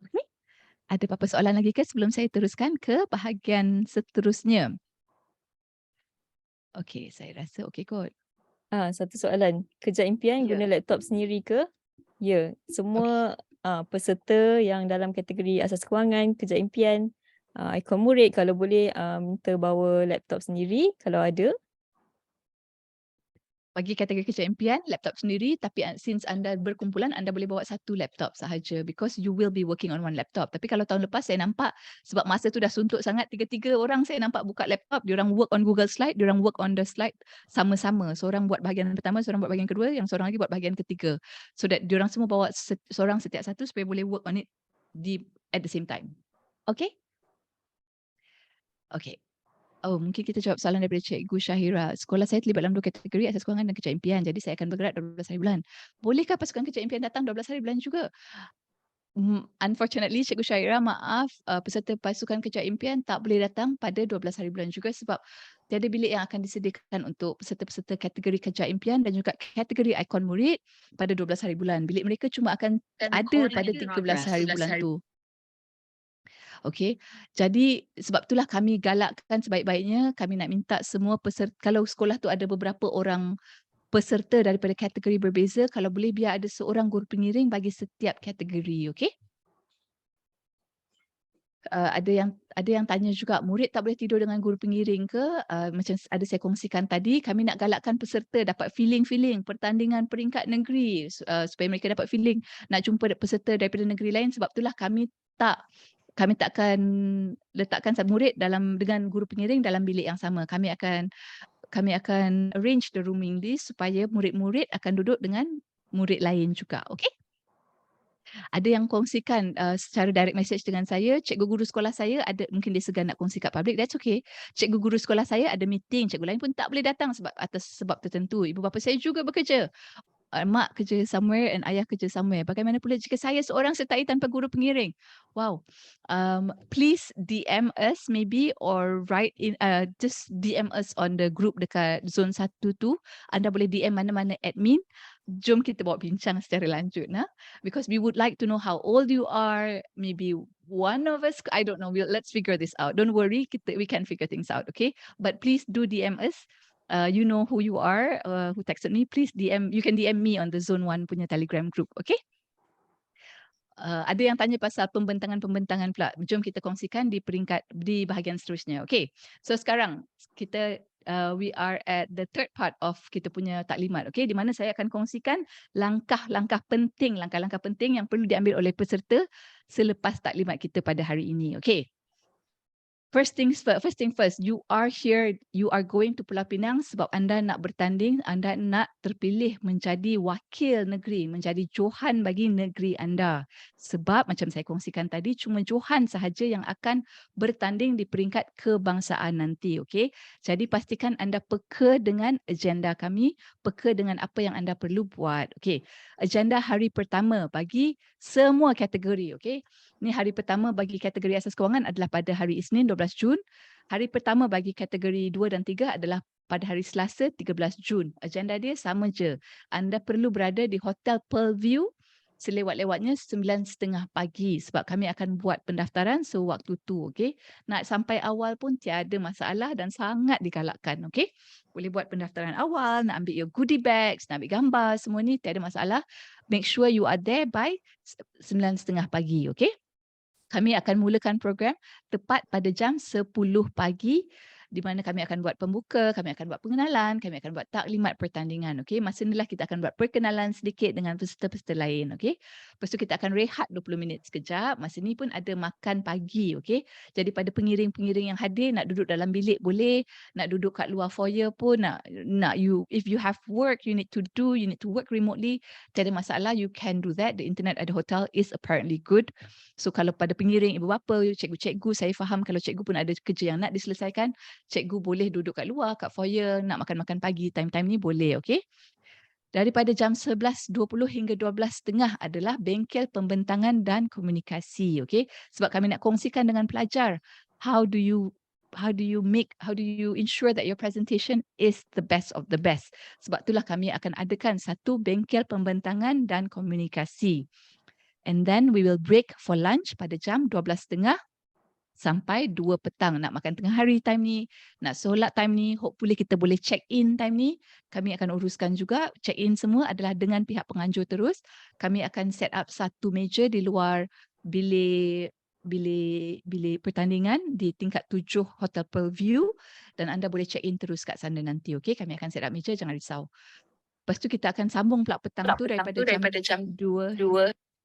A: Okay. Ada apa-apa soalan lagi ke sebelum saya teruskan ke bahagian seterusnya? Okey, saya rasa okey kot.
C: Satu soalan. Kerja impian
A: Ya.
C: guna laptop sendiri ke? Ya. Semua peserta yang dalam kategori asas kewangan, kerja impian, ikon murid kalau boleh minta bawa laptop sendiri kalau ada.
A: Bagi kategori kerja impian, laptop sendiri, tapi since anda berkumpulan, anda boleh bawa satu laptop sahaja because you will be working on one laptop. Tapi kalau tahun lepas saya nampak sebab masa tu dah suntuk sangat, tiga-tiga orang saya nampak buka laptop, diorang work on Google Slide, diorang work on the slide sama-sama. Seorang buat bahagian pertama, seorang buat bahagian kedua, yang seorang lagi buat bahagian ketiga. So that diorang semua bawa seorang setiap satu supaya boleh work on it at the same time. Okay? Okay. Oh, mungkin kita jawab soalan daripada Cikgu Syahira. Sekolah saya terlibat dalam 2 kategori, asas kewangan dan kerja impian. Jadi saya akan bergerak 12 hari bulan. Bolehkah pasukan kerja impian datang 12 hari bulan juga? Unfortunately, Cikgu Syahira, maaf, peserta pasukan kerja impian tak boleh datang pada 12 hari bulan juga sebab tiada bilik yang akan disediakan untuk peserta-peserta kategori kerja impian dan juga kategori ikon murid pada 12 hari bulan. Bilik mereka cuma akan ada pada 13 hari bulan tu. Okey. Jadi sebab itulah kami galakkan sebaik-baiknya kami nak minta semua peserta, kalau sekolah tu ada beberapa orang peserta daripada kategori berbeza, kalau boleh biar ada seorang guru pengiring bagi setiap kategori, okey? Ada yang tanya juga, murid tak boleh tidur dengan guru pengiring ke? Macam ada saya kongsikan tadi, kami nak galakkan peserta dapat feeling pertandingan peringkat negeri supaya mereka dapat feeling nak jumpa peserta daripada negeri lain. Sebab itulah kami takkan letakkan murid dengan guru pengiring dalam bilik yang sama. Kami akan arrange the rooming list supaya murid-murid akan duduk dengan murid lain juga. Okey? Ada yang kongsikan secara direct message dengan saya, cikgu guru sekolah saya ada, mungkin dia segan nak kongsi kat public, that's okay. Cikgu guru sekolah saya ada meeting, cikgu lain pun tak boleh datang atas sebab tertentu. Ibu bapa saya juga bekerja. Mak kerja somewhere and ayah kerja somewhere. Bagaimana pula jika saya seorang sertai tanpa guru pengiring? Wow. Please DM us maybe or write in, just DM us on the group dekat zone 1 tu. Anda boleh DM mana-mana admin. Jom kita bawa bincang secara lanjut. Because we would like to know how old you are. Maybe one of us, I don't know. Let's figure this out. Don't worry, we can figure things out. Okay. But please do DM us. You know who you are, who texted me, please you can DM me on the Zone 1 punya Telegram group, okay? Ada yang tanya pasal pembentangan pula. Jom kita kongsikan di bahagian seterusnya, okay? So sekarang kita we are at the third part of kita punya taklimat, okay? Di mana saya akan kongsikan langkah-langkah penting yang perlu diambil oleh peserta selepas taklimat kita pada hari ini, okay? First thing first, you are here, you are going to Pulau Pinang sebab anda nak bertanding, anda nak terpilih menjadi wakil negeri, menjadi Johan bagi negeri anda. Sebab macam saya kongsikan tadi, cuma Johan sahaja yang akan bertanding di peringkat kebangsaan nanti, okey? Jadi pastikan anda peka dengan agenda kami, peka dengan apa yang anda perlu buat, okey? Agenda hari pertama bagi semua kategori, okey? Ni hari pertama bagi kategori asas kewangan adalah pada hari Isnin 12 Jun. Hari pertama bagi kategori 2 dan 3 adalah pada hari Selasa 13 Jun. Agenda dia sama je. Anda perlu berada di Hotel Pearl View selewat-lewatnya 9:30 pagi sebab kami akan buat pendaftaran sewaktu tu, okey. Nak sampai awal pun tiada masalah dan sangat digalakkan, okey. Boleh buat pendaftaran awal, nak ambil your goodie bags, nak ambil gambar, semua ni tiada masalah. Make sure you are there by 9:30 pagi, okey. Kami akan mulakan program tepat pada jam 10 pagi di mana kami akan buat pembuka, kami akan buat pengenalan, kami akan buat taklimat pertandingan. Okey, masa inilah kita akan buat perkenalan sedikit dengan peserta-peserta lain. Okey, lepas tu kita akan rehat 20 minit sekejap. Masa ni pun ada makan pagi. Okey, jadi pada pengiring-pengiring yang hadir nak duduk dalam bilik boleh, nak duduk kat luar foyer pun, nak you, if you have work you need to work remotely, tiada masalah, you can do that. The internet at the hotel is apparently good. So kalau pada pengiring ibu bapa, cikgu-cikgu, saya faham kalau cikgu pun ada kerja yang nak diselesaikan, cikgu boleh duduk kat luar, kat foyer, nak makan-makan pagi, time-time ni boleh, okey? Daripada jam 11.20 hingga 12.30 adalah bengkel pembentangan dan komunikasi, okey? Sebab kami nak kongsikan dengan pelajar, how do you ensure that your presentation is the best of the best. Sebab itulah kami akan adakan satu bengkel pembentangan dan komunikasi. And then we will break for lunch pada jam 12.30 sampai 2 petang. Nak makan tengah hari time ni, nak solat time ni, hopefully kita boleh check in time ni. Kami akan uruskan juga. Check in semua adalah dengan pihak penganjur terus. Kami akan set up satu meja di luar bilik pertandingan di tingkat 7 Hotel Pearl View dan anda boleh check in terus kat sana nanti. Okey, kami akan set up meja, jangan risau. Lepas tu kita akan sambung pula petang tu daripada jam 2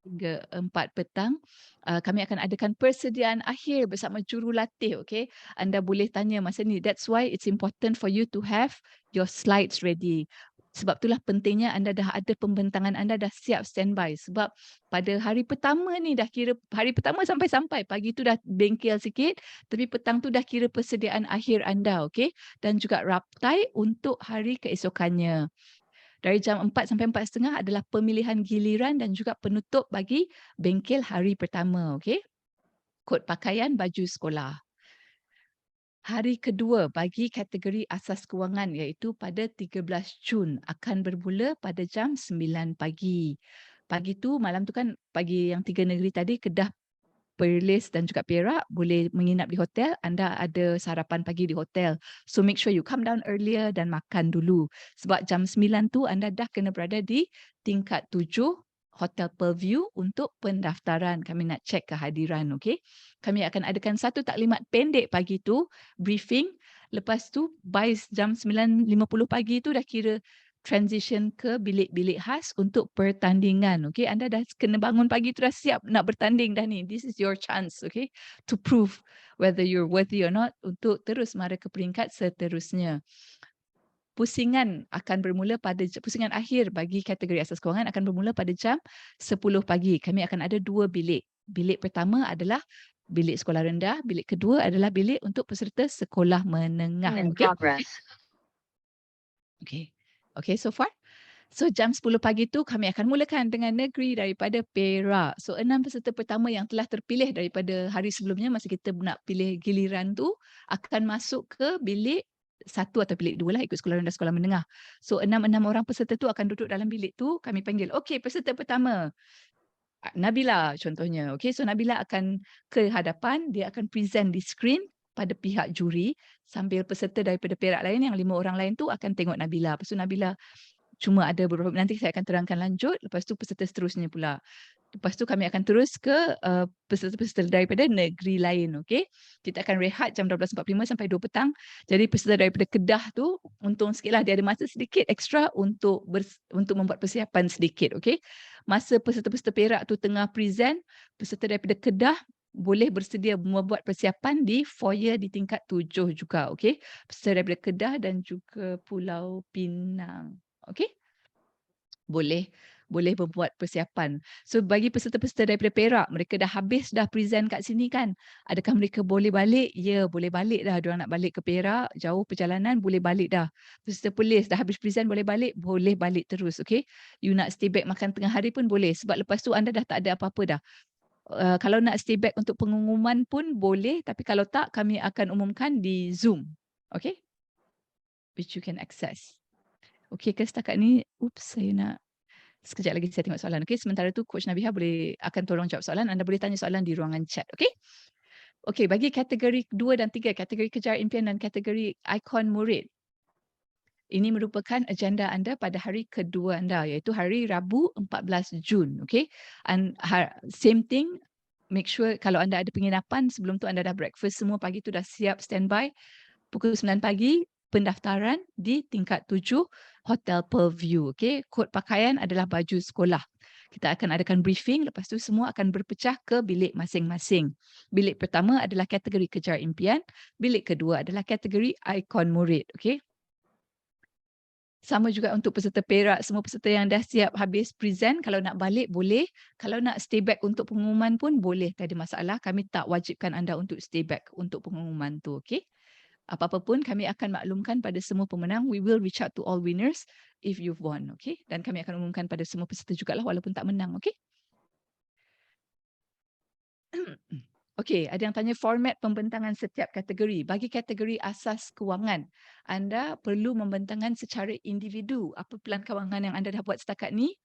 A: hingga 4 petang. Kami akan adakan persediaan akhir bersama jurulatih, okey. Anda boleh tanya masa ni. That's why it's important for you to have your slides ready. Sebab itulah pentingnya anda dah ada pembentangan, anda dah siap standby. Sebab pada hari pertama ni dah kira hari pertama sampai pagi tu dah bengkel sikit, tapi petang tu dah kira persediaan akhir anda, okey. Dan juga raptai untuk hari keesokannya. Dari jam 4 sampai 4.30 adalah pemilihan giliran dan juga penutup bagi bengkel hari pertama. Okey. Kod pakaian baju sekolah. Hari kedua bagi kategori asas kewangan iaitu pada 13 Jun akan bermula pada jam 9 pagi. Pagi tu, malam tu kan bagi yang 3 negeri tadi, Kedah, Perlis dan juga Perak boleh menginap di hotel. Anda ada sarapan pagi di hotel. So make sure you come down earlier dan makan dulu. Sebab jam 9 tu anda dah kena berada di tingkat 7 Hotel Pearl View untuk pendaftaran. Kami nak check kehadiran, okey. Kami akan adakan satu taklimat pendek pagi tu, briefing. Lepas tu by jam 9.50 pagi tu dah kira transition ke bilik-bilik khas untuk pertandingan. Okay, anda dah kena bangun pagi tu dah siap nak bertanding dah ni. This is your chance, okay, to prove whether you're worthy or not untuk terus mara ke peringkat seterusnya. Pusingan akan bermula pada pusingan akhir bagi kategori asas kewangan akan bermula pada jam 10 pagi. Kami akan ada 2 bilik. Bilik pertama adalah bilik sekolah rendah, bilik kedua adalah bilik untuk peserta sekolah menengah. Okay. Okay, so far. So jam 10 pagi tu kami akan mulakan dengan negeri daripada Perak. So 6 peserta pertama yang telah terpilih daripada hari sebelumnya masa kita nak pilih giliran tu akan masuk ke bilik 1 atau bilik 2 lah ikut sekolah rendah sekolah menengah. So 6 orang peserta tu akan duduk dalam bilik tu, kami panggil. Okay, peserta pertama. Nabila contohnya. Okay, so Nabila akan ke hadapan, dia akan present di screen pada pihak juri sambil peserta daripada Perak lain yang 5 orang lain tu akan tengok Nabila. Lepas tu Nabila cuma ada beberapa, nanti saya akan terangkan lanjut. Lepas tu peserta seterusnya pula. Lepas tu kami akan terus ke peserta-peserta daripada negeri lain. Okay? Kita akan rehat jam 12.45 sampai 2 petang. Jadi peserta daripada Kedah tu untung sikitlah dia ada masa sedikit ekstra untuk membuat persiapan sedikit. Okay? Masa peserta-peserta Perak tu tengah present, peserta daripada Kedah boleh bersedia membuat persiapan di foyer di tingkat 7 juga. Okay? Peserta daripada Kedah dan juga Pulau Pinang. Okay? Boleh membuat persiapan. So bagi peserta-peserta daripada Perak, mereka dah habis dah present kat sini kan. Adakah mereka boleh balik? Ya, boleh balik dah. Diorang nak balik ke Perak, jauh perjalanan, boleh balik dah. Peserta Perlis dah habis present, boleh balik terus. Okay? You nak stay back makan tengah hari pun boleh. Sebab lepas tu anda dah tak ada apa-apa dah. Kalau nak stay back untuk pengumuman pun boleh, tapi kalau tak kami akan umumkan di Zoom. Okay? Which you can access. Okay ke setakat ni? Oops, saya nak sekejap lagi saya tengok soalan. Okay, sementara tu Coach Nabiha akan tolong jawab soalan. Anda boleh tanya soalan di ruangan chat. Okay? Okay, bagi kategori 2 dan 3, kategori kejar impian dan kategori ikon murid. Ini merupakan agenda anda pada hari kedua anda, iaitu hari Rabu 14 Jun. Okay? And same thing, make sure kalau anda ada penginapan, sebelum tu anda dah breakfast semua, pagi tu dah siap standby. Pukul 9 pagi, pendaftaran di tingkat 7 Hotel Pearl View. Okay? Kod pakaian adalah baju sekolah. Kita akan adakan briefing, lepas tu semua akan berpecah ke bilik masing-masing. Bilik pertama adalah kategori kejar impian, bilik kedua adalah kategori ikon murid. Okay? Sama juga untuk peserta perak, semua peserta yang dah siap habis present, kalau nak balik boleh. Kalau nak stay back untuk pengumuman pun boleh, tak ada masalah. Kami tak wajibkan anda untuk stay back untuk pengumuman tu, okay? Apa-apa pun kami akan maklumkan pada semua pemenang. We will reach out to all winners if you've won, okay? Dan kami akan umumkan pada semua peserta jugalah walaupun tak menang, okay? Okey, ada yang tanya format pembentangan setiap kategori. Bagi kategori asas kewangan, anda perlu membentangkan secara individu. Apa pelan kewangan yang anda dah buat setakat ni,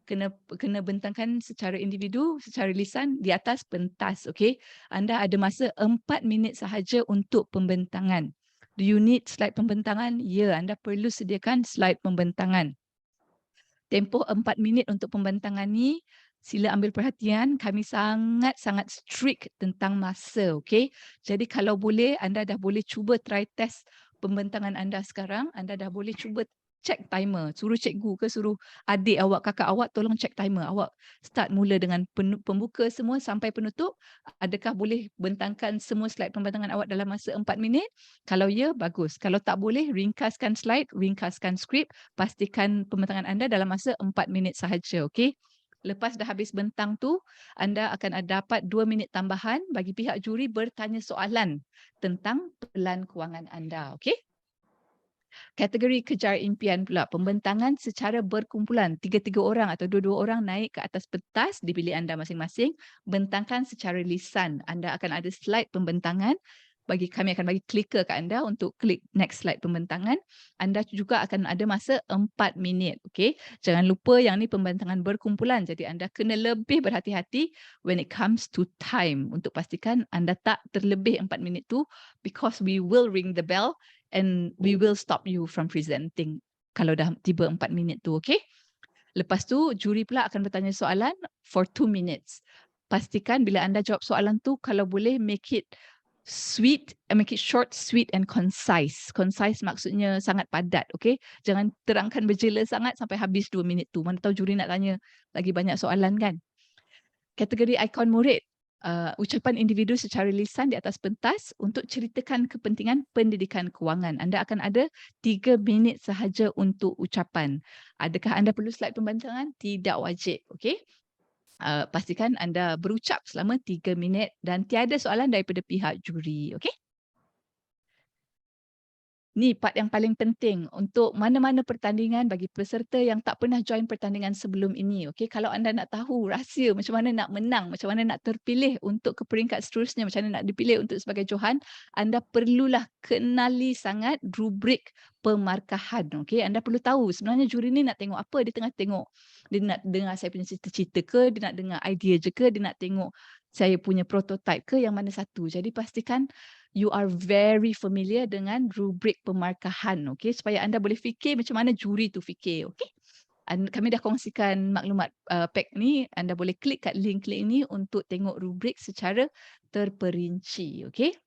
A: kena bentangkan secara individu, secara lisan di atas pentas. Okey, anda ada masa 4 minit sahaja untuk pembentangan. Do you need slide pembentangan? Ya, anda perlu sediakan slide pembentangan. Tempoh 4 minit untuk pembentangan ni, sila ambil perhatian, kami sangat-sangat strict tentang masa, okey? Jadi kalau boleh, anda dah boleh cuba try test pembentangan anda sekarang, anda dah boleh cuba check timer. Suruh cikgu ke suruh adik awak, kakak awak tolong check timer. Awak start mula dengan pembuka semua sampai penutup. Adakah boleh bentangkan semua slide pembentangan awak dalam masa 4 minit? Kalau ya, bagus. Kalau tak boleh, ringkaskan slide, ringkaskan skrip, pastikan pembentangan anda dalam masa 4 minit sahaja, okey? Lepas dah habis bentang tu, anda akan dapat 2 minit tambahan bagi pihak juri bertanya soalan tentang pelan kewangan anda. Okey? Kategori kejar impian pula, pembentangan secara berkumpulan. 3-3 orang atau 2-2 orang naik ke atas pentas di bilik anda masing-masing. Bentangkan secara lisan. Anda akan ada slide pembentangan. Kami akan bagi clicker ke anda untuk klik next slide pembentangan. Anda juga akan ada masa 4 minit. Okay? Jangan lupa yang ni pembentangan berkumpulan. Jadi anda kena lebih berhati-hati when it comes to time. Untuk pastikan anda tak terlebih 4 minit tu, because we will ring the bell and we will stop you from presenting kalau dah tiba 4 minit tu. Okay? Lepas tu juri pula akan bertanya soalan for 2 minutes. Pastikan bila anda jawab soalan tu, kalau boleh make it short, sweet and concise. Concise maksudnya sangat padat, okay? Jangan terangkan berjela sangat sampai habis 2 minit tu. Mana tahu juri nak tanya lagi banyak soalan kan? Kategori ikon murid. Ucapan individu secara lisan di atas pentas untuk ceritakan kepentingan pendidikan kewangan. Anda akan ada 3 minit sahaja untuk ucapan. Adakah anda perlu slide pembentangan? Tidak wajib, okay? Pastikan anda berucap selama 3 minit dan tiada soalan daripada pihak juri. Okey? Ni part yang paling penting untuk mana-mana pertandingan bagi peserta yang tak pernah join pertandingan sebelum ini. Okey, kalau anda nak tahu rahsia macam mana nak menang, macam mana nak terpilih untuk ke peringkat seterusnya, macam mana nak dipilih untuk sebagai johan, anda perlulah kenali sangat rubrik pemarkahan. Okey, anda perlu tahu sebenarnya juri ni nak tengok apa, dia tengah tengok, dia nak dengar saya punya cerita-cerita ke, dia nak dengar idea je ke, dia nak tengok saya punya prototype ke, yang mana satu. Jadi pastikan you are very familiar dengan rubrik pemarkahan, okey, supaya anda boleh fikir macam mana juri tu fikir, okey. Kami dah kongsikan maklumat pack ni, anda boleh klik kat link ni untuk tengok rubrik secara terperinci, okey.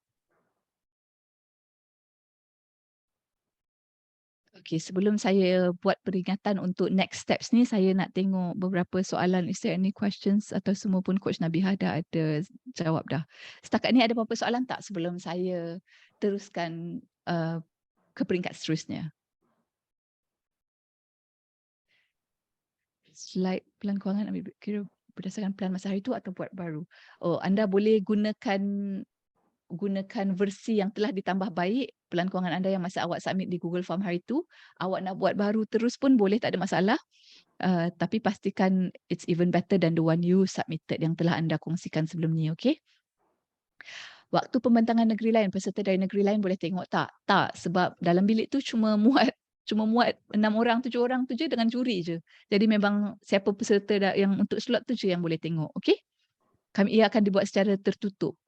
A: Okey, sebelum saya buat peringatan untuk next steps ni, saya nak tengok beberapa soalan. Is there any questions atau semua pun Coach Nabiha dah ada jawab dah? Setakat ni ada apa-apa soalan tak sebelum saya teruskan ke peringkat seterusnya? Slide pelan kewangan ambil kira berdasarkan pelan masa hari tu atau buat baru? Oh, anda boleh gunakan versi yang telah ditambah baik pelan kewangan anda yang masa awak submit di Google Form hari tu. Awak nak buat baru terus pun boleh, tak ada masalah. Tapi pastikan it's even better than the one you submitted yang telah anda kongsikan sebelum ni, okey? Waktu pembentangan negeri lain, peserta dari negeri lain boleh tengok tak? Tak, sebab dalam bilik tu cuma muat 6 orang, 7 orang tu je dengan juri je. Jadi memang siapa peserta yang untuk slot tu je yang boleh tengok, okey? Ia akan dibuat secara tertutup.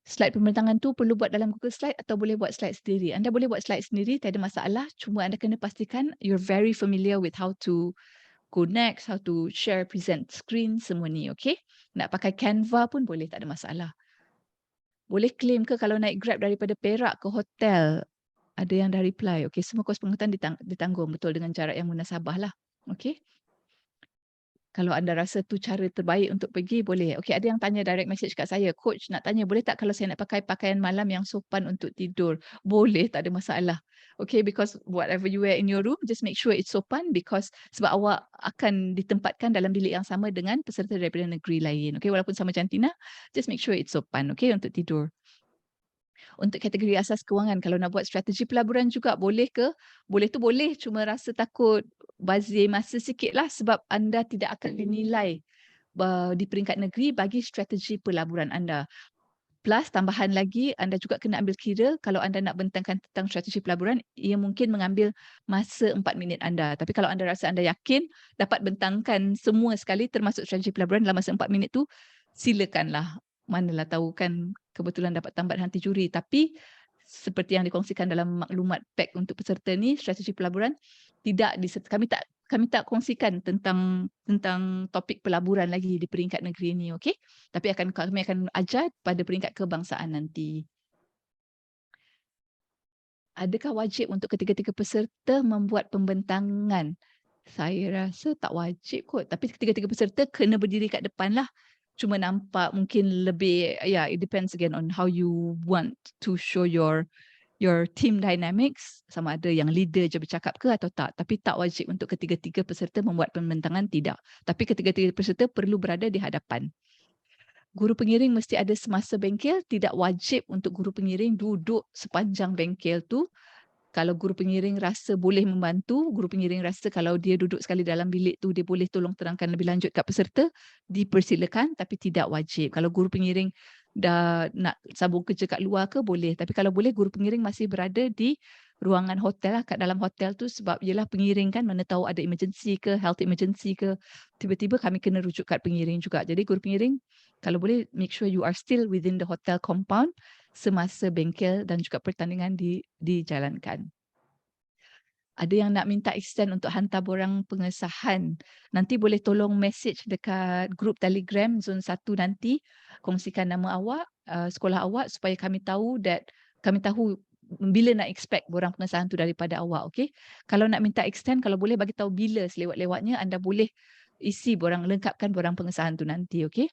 A: Slide pembentangan tu perlu buat dalam Google Slide atau boleh buat slide sendiri. Anda boleh buat slide sendiri, tak ada masalah. Cuma anda kena pastikan you're very familiar with how to go next, how to share, present screen, semua ni, okey? Nak pakai Canva pun boleh, tak ada masalah. Boleh claim ke kalau naik Grab daripada Perak ke hotel? Ada yang dah reply. Okey, semua kos penghutan ditanggung betul dengan jarak yang munasabah lah. Okey. Kalau anda rasa tu cara terbaik untuk pergi, boleh. Okey, ada yang tanya direct message kat saya. Coach, nak tanya, boleh tak kalau saya nak pakai pakaian malam yang sopan untuk tidur? Boleh, tak ada masalah. Okay, because whatever you wear in your room, just make sure it's sopan because sebab awak akan ditempatkan dalam bilik yang sama dengan peserta daripada negeri lain. Okay, walaupun sama jantina, just make sure it's sopan, okay, untuk tidur. Untuk kategori asas kewangan, kalau nak buat strategi pelaburan juga boleh ke? Boleh tu boleh, cuma rasa takut bazir masa sikit lah sebab anda tidak akan dinilai di peringkat negeri bagi strategi pelaburan anda. Plus tambahan lagi, anda juga kena ambil kira kalau anda nak bentangkan tentang strategi pelaburan, ia mungkin mengambil masa 4 minit anda. Tapi kalau anda rasa anda yakin dapat bentangkan semua sekali termasuk strategi pelaburan dalam masa 4 minit tu, silakanlah. Manalah tahu kan kebetulan dapat tambahan hati juri. Tapi seperti yang dikongsikan dalam maklumat pack untuk peserta ni, strategi pelaburan kami tak kongsikan tentang topik pelaburan lagi di peringkat negeri ini, okey? Tapi kami akan ajar pada peringkat kebangsaan nanti. Adakah wajib untuk ketiga-tiga peserta membuat pembentangan? Saya rasa tak wajib kot. Tapi ketiga-tiga peserta kena berdiri kat depan lah. Cuma nampak mungkin lebih, it depends again on how you want to show your team dynamics, sama ada yang leader je bercakap ke atau tak. Tapi tak wajib untuk ketiga-tiga peserta membuat pembentangan, tidak. Tapi ketiga-tiga peserta perlu berada di hadapan. Guru pengiring mesti ada semasa bengkel, tidak wajib untuk guru pengiring duduk sepanjang bengkel tu. Kalau guru pengiring rasa boleh membantu, guru pengiring rasa kalau dia duduk sekali dalam bilik tu, dia boleh tolong terangkan lebih lanjut kat peserta, dipersilakan tapi tidak wajib. Kalau guru pengiring dah nak sambung kerja kat luar ke, boleh. Tapi kalau boleh, guru pengiring masih berada di ruangan hotel lah, kat dalam hotel tu sebab yelah pengiring kan mana tahu ada emergency ke, health emergency ke, tiba-tiba kami kena rujuk kat pengiring juga. Jadi guru pengiring, kalau boleh make sure you are still within the hotel compound semasa bengkel dan juga pertandingan dijalankan. Ada yang nak minta extend untuk hantar borang pengesahan. Nanti boleh tolong message dekat grup Telegram Zon 1 nanti. Kongsikan nama awak, sekolah awak supaya kami tahu bila nak expect borang pengesahan tu daripada awak. Okay? Kalau nak minta extend, kalau boleh bagi tahu bila selewat-lewatnya anda boleh lengkapkan borang pengesahan tu nanti. Okay?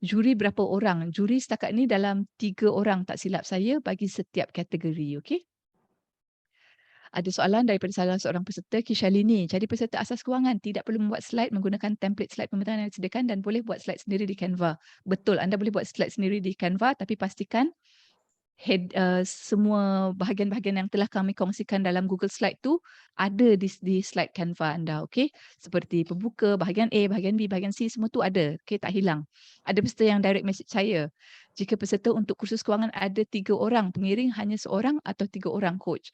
A: Juri berapa orang? Juri setakat ni dalam 3 orang tak silap saya bagi setiap kategori. Okay? Ada soalan daripada salah seorang peserta, Kishalini. Jadi peserta asas kewangan tidak perlu membuat slide menggunakan template slide pembentangan yang disediakan dan boleh buat slide sendiri di Canva. Betul, anda boleh buat slide sendiri di Canva tapi pastikan semua bahagian-bahagian yang telah kami kongsikan dalam Google Slide tu ada di slide Canva anda, okey? Seperti pembuka, bahagian A, bahagian B, bahagian C, semua tu ada, okey? Tak hilang. Ada peserta yang direct message saya. Jika peserta untuk kursus kewangan ada 3 orang, pengiring hanya seorang atau 3 orang coach.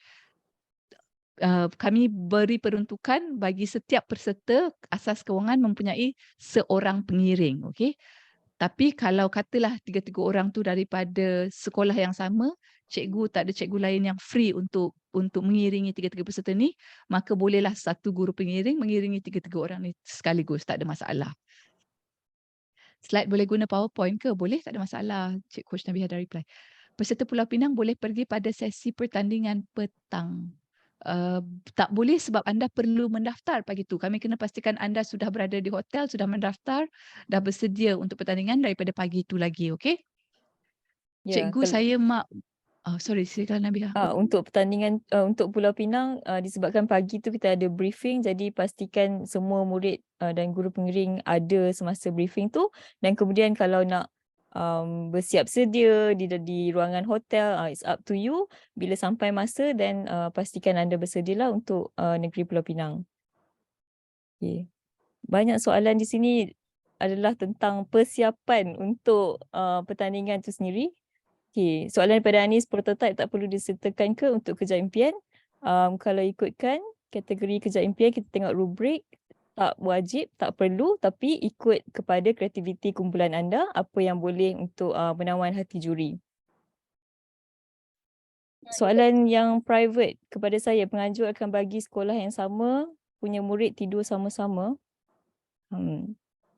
A: Kami beri peruntukan bagi setiap peserta asas kewangan mempunyai seorang pengiring, okey? Tapi kalau katalah 3 orang tu daripada sekolah yang sama, tak ada cikgu lain yang free untuk mengiringi 3 peserta ni, maka bolehlah satu guru pengiring mengiringi 3 orang ni sekaligus, tak ada masalah. Slide boleh guna PowerPoint ke? Boleh, tak ada masalah. Cik Coach Nabiha dah reply. Peserta Pulau Pinang boleh pergi pada sesi pertandingan petang. Tak boleh sebab anda perlu mendaftar pagi tu. Kami kena pastikan anda sudah berada di hotel, sudah mendaftar, dah bersedia untuk pertandingan daripada pagi tu lagi, okey?
C: Ya,
A: Cikgu saya sorry, silakan Nabiha.
C: untuk pertandingan untuk Pulau Pinang disebabkan pagi tu kita ada briefing, jadi pastikan semua murid dan guru pengiring ada semasa briefing tu, dan kemudian kalau nak bersiap sedia di ruangan hotel, it's up to you. Bila sampai masa, then pastikan anda bersedialah untuk negeri Pulau Pinang. Okay. Banyak soalan di sini adalah tentang persiapan untuk pertandingan tu sendiri. Okay. Soalan daripada Anis, prototype tak perlu disertakan ke untuk kerja impian? Kalau ikutkan kategori kerja impian, kita tengok rubrik, tak wajib, tak perlu, tapi ikut kepada kreativiti kumpulan anda, apa yang boleh untuk menawan hati juri. Soalan yang private kepada saya, pengajar akan bagi sekolah yang sama, punya murid tidur sama-sama.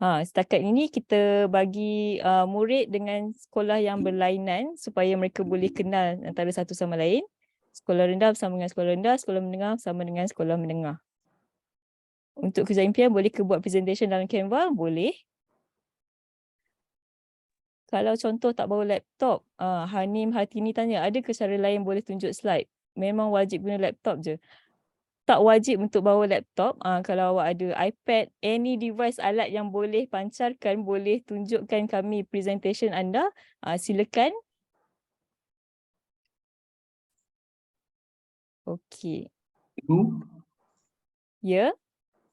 C: Setakat ini kita bagi murid dengan sekolah yang berlainan supaya mereka boleh kenal antara satu sama lain. Sekolah rendah bersama dengan sekolah rendah, sekolah menengah bersama dengan sekolah menengah. Untuk kerja impian, boleh ke buat presentation dalam Canva? Boleh. Kalau contoh tak bawa laptop, Hanim Hatini tanya, ada ke cara lain boleh tunjuk slide? Memang wajib guna laptop je. Tak wajib untuk bawa laptop. Kalau awak ada iPad, any device alat yang boleh pancarkan, boleh tunjukkan kami presentation anda, silakan. Okey.
E: Ibu,
C: Ya,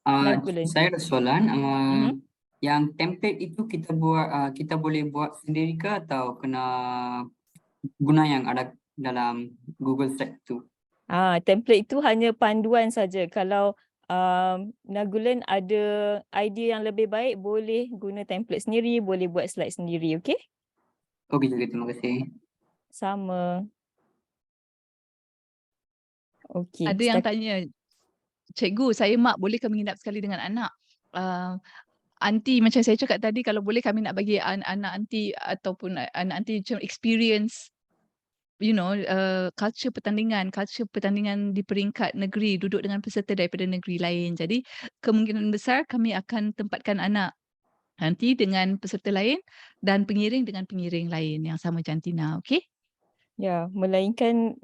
C: Nagulen.
E: saya ada soalan.
C: Mhm.
E: Yang template itu kita buat, kita boleh buat sendiri ke atau kena guna yang ada dalam Google Slide tu?
C: Template itu hanya panduan saja. Kalau Nagulen ada idea yang lebih baik, boleh guna template sendiri, boleh buat slide sendiri, okey?
E: Okey juga, terima kasih.
C: Sama. Okey.
A: Ada yang tanya, cikgu saya mak boleh ke menginap sekali dengan anak? Aunty macam saya cakap tadi, kalau boleh kami nak bagi anak aunty ataupun anak aunty macam experience culture pertandingan di peringkat negeri, duduk dengan peserta daripada negeri lain. Jadi kemungkinan besar kami akan tempatkan anak nanti dengan peserta lain dan pengiring dengan pengiring lain yang sama jantina, okey?
C: Ya, melainkan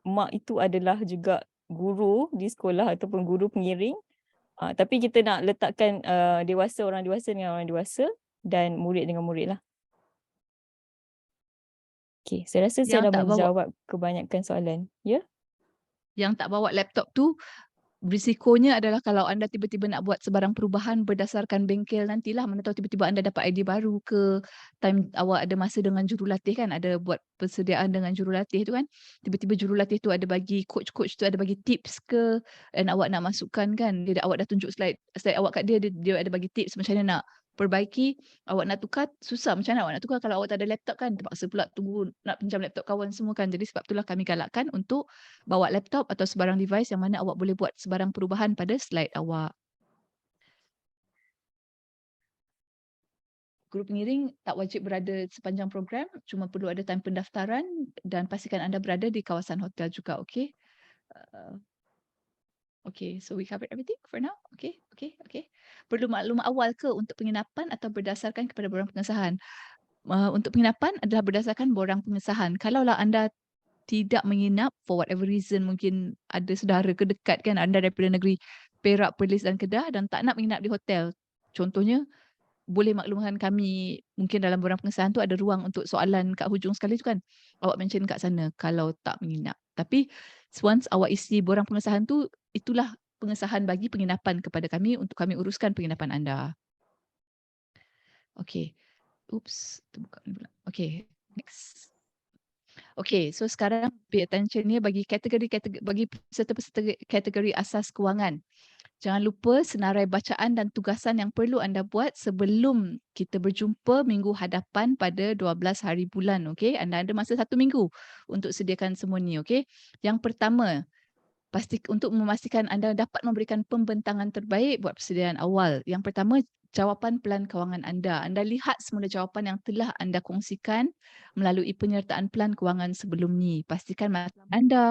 C: mak itu adalah juga guru di sekolah ataupun guru pengiring. Tapi kita nak letakkan orang dewasa dengan orang dewasa dan murid dengan murid lah. Okay, saya rasa saya
A: Yang
C: dah
A: tak bawa
C: menjawab kebanyakan soalan. Ya?
A: yang tak bawa laptop tu, risikonya adalah kalau anda tiba-tiba nak buat sebarang perubahan berdasarkan bengkel nantilah, mana tahu tiba-tiba anda dapat idea baru ke, time awak ada masa dengan jurulatih kan, ada buat persediaan dengan jurulatih tu kan, tiba-tiba jurulatih tu ada bagi, coach tu ada bagi tips ke, dan awak nak masukkan kan, awak dah tunjuk slide awak kat dia, dia ada bagi tips macam mana nak perbaiki, awak nak tukar, susah macam mana awak nak tukar kalau awak tak ada laptop kan, terpaksa pula tunggu nak pinjam laptop kawan semua kan, jadi sebab itulah kami galakkan untuk bawa laptop atau sebarang device yang mana awak boleh buat sebarang perubahan pada slide awak. Guru pengiring tak wajib berada sepanjang program, cuma perlu ada time pendaftaran dan pastikan anda berada di kawasan hotel juga, okey? Okay, so we covered everything for now. Okay. Perlu maklumat awal ke untuk penginapan atau berdasarkan kepada borang pengesahan? Untuk penginapan adalah berdasarkan borang pengesahan. Kalaulah anda tidak menginap for whatever reason, mungkin ada saudara ke dekat kan, anda daripada negeri Perak, Perlis dan Kedah dan tak nak menginap di hotel. Contohnya, boleh maklumkan kami, mungkin dalam borang pengesahan tu ada ruang untuk soalan kat hujung sekali tu kan. Awak mention kat sana kalau tak menginap. Tapi once awak isi borang pengesahan tu, itulah pengesahan bagi penginapan kepada kami untuk kami uruskan penginapan anda. Okay. Oops, terbuka ni pula. Okay, next. Okay, so sekarang pay attention ni bagi bagi peserta-peserta kategori asas kewangan. Jangan lupa senarai bacaan dan tugasan yang perlu anda buat sebelum kita berjumpa minggu hadapan pada 12 hari bulan. Okay, anda ada masa 1 minggu untuk sediakan semua ni. Okay, yang pertama, untuk memastikan anda dapat memberikan pembentangan terbaik buat persediaan awal. Yang pertama, jawapan pelan kewangan anda. Anda lihat semula jawapan yang telah anda kongsikan melalui penyertaan pelan kewangan sebelum ni. Pastikan matlamat anda,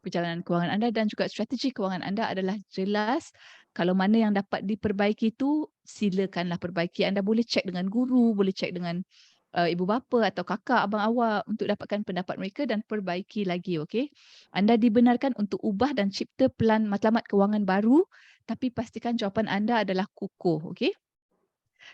A: perjalanan kewangan anda dan juga strategi kewangan anda adalah jelas. Kalau mana yang dapat diperbaiki tu, silakanlah perbaiki. Anda boleh cek dengan guru, boleh cek dengan ibu bapa atau kakak abang awak untuk dapatkan pendapat mereka dan perbaiki lagi, okey? Anda dibenarkan untuk ubah dan cipta pelan matlamat kewangan baru, tapi pastikan jawapan anda adalah kukuh, okey?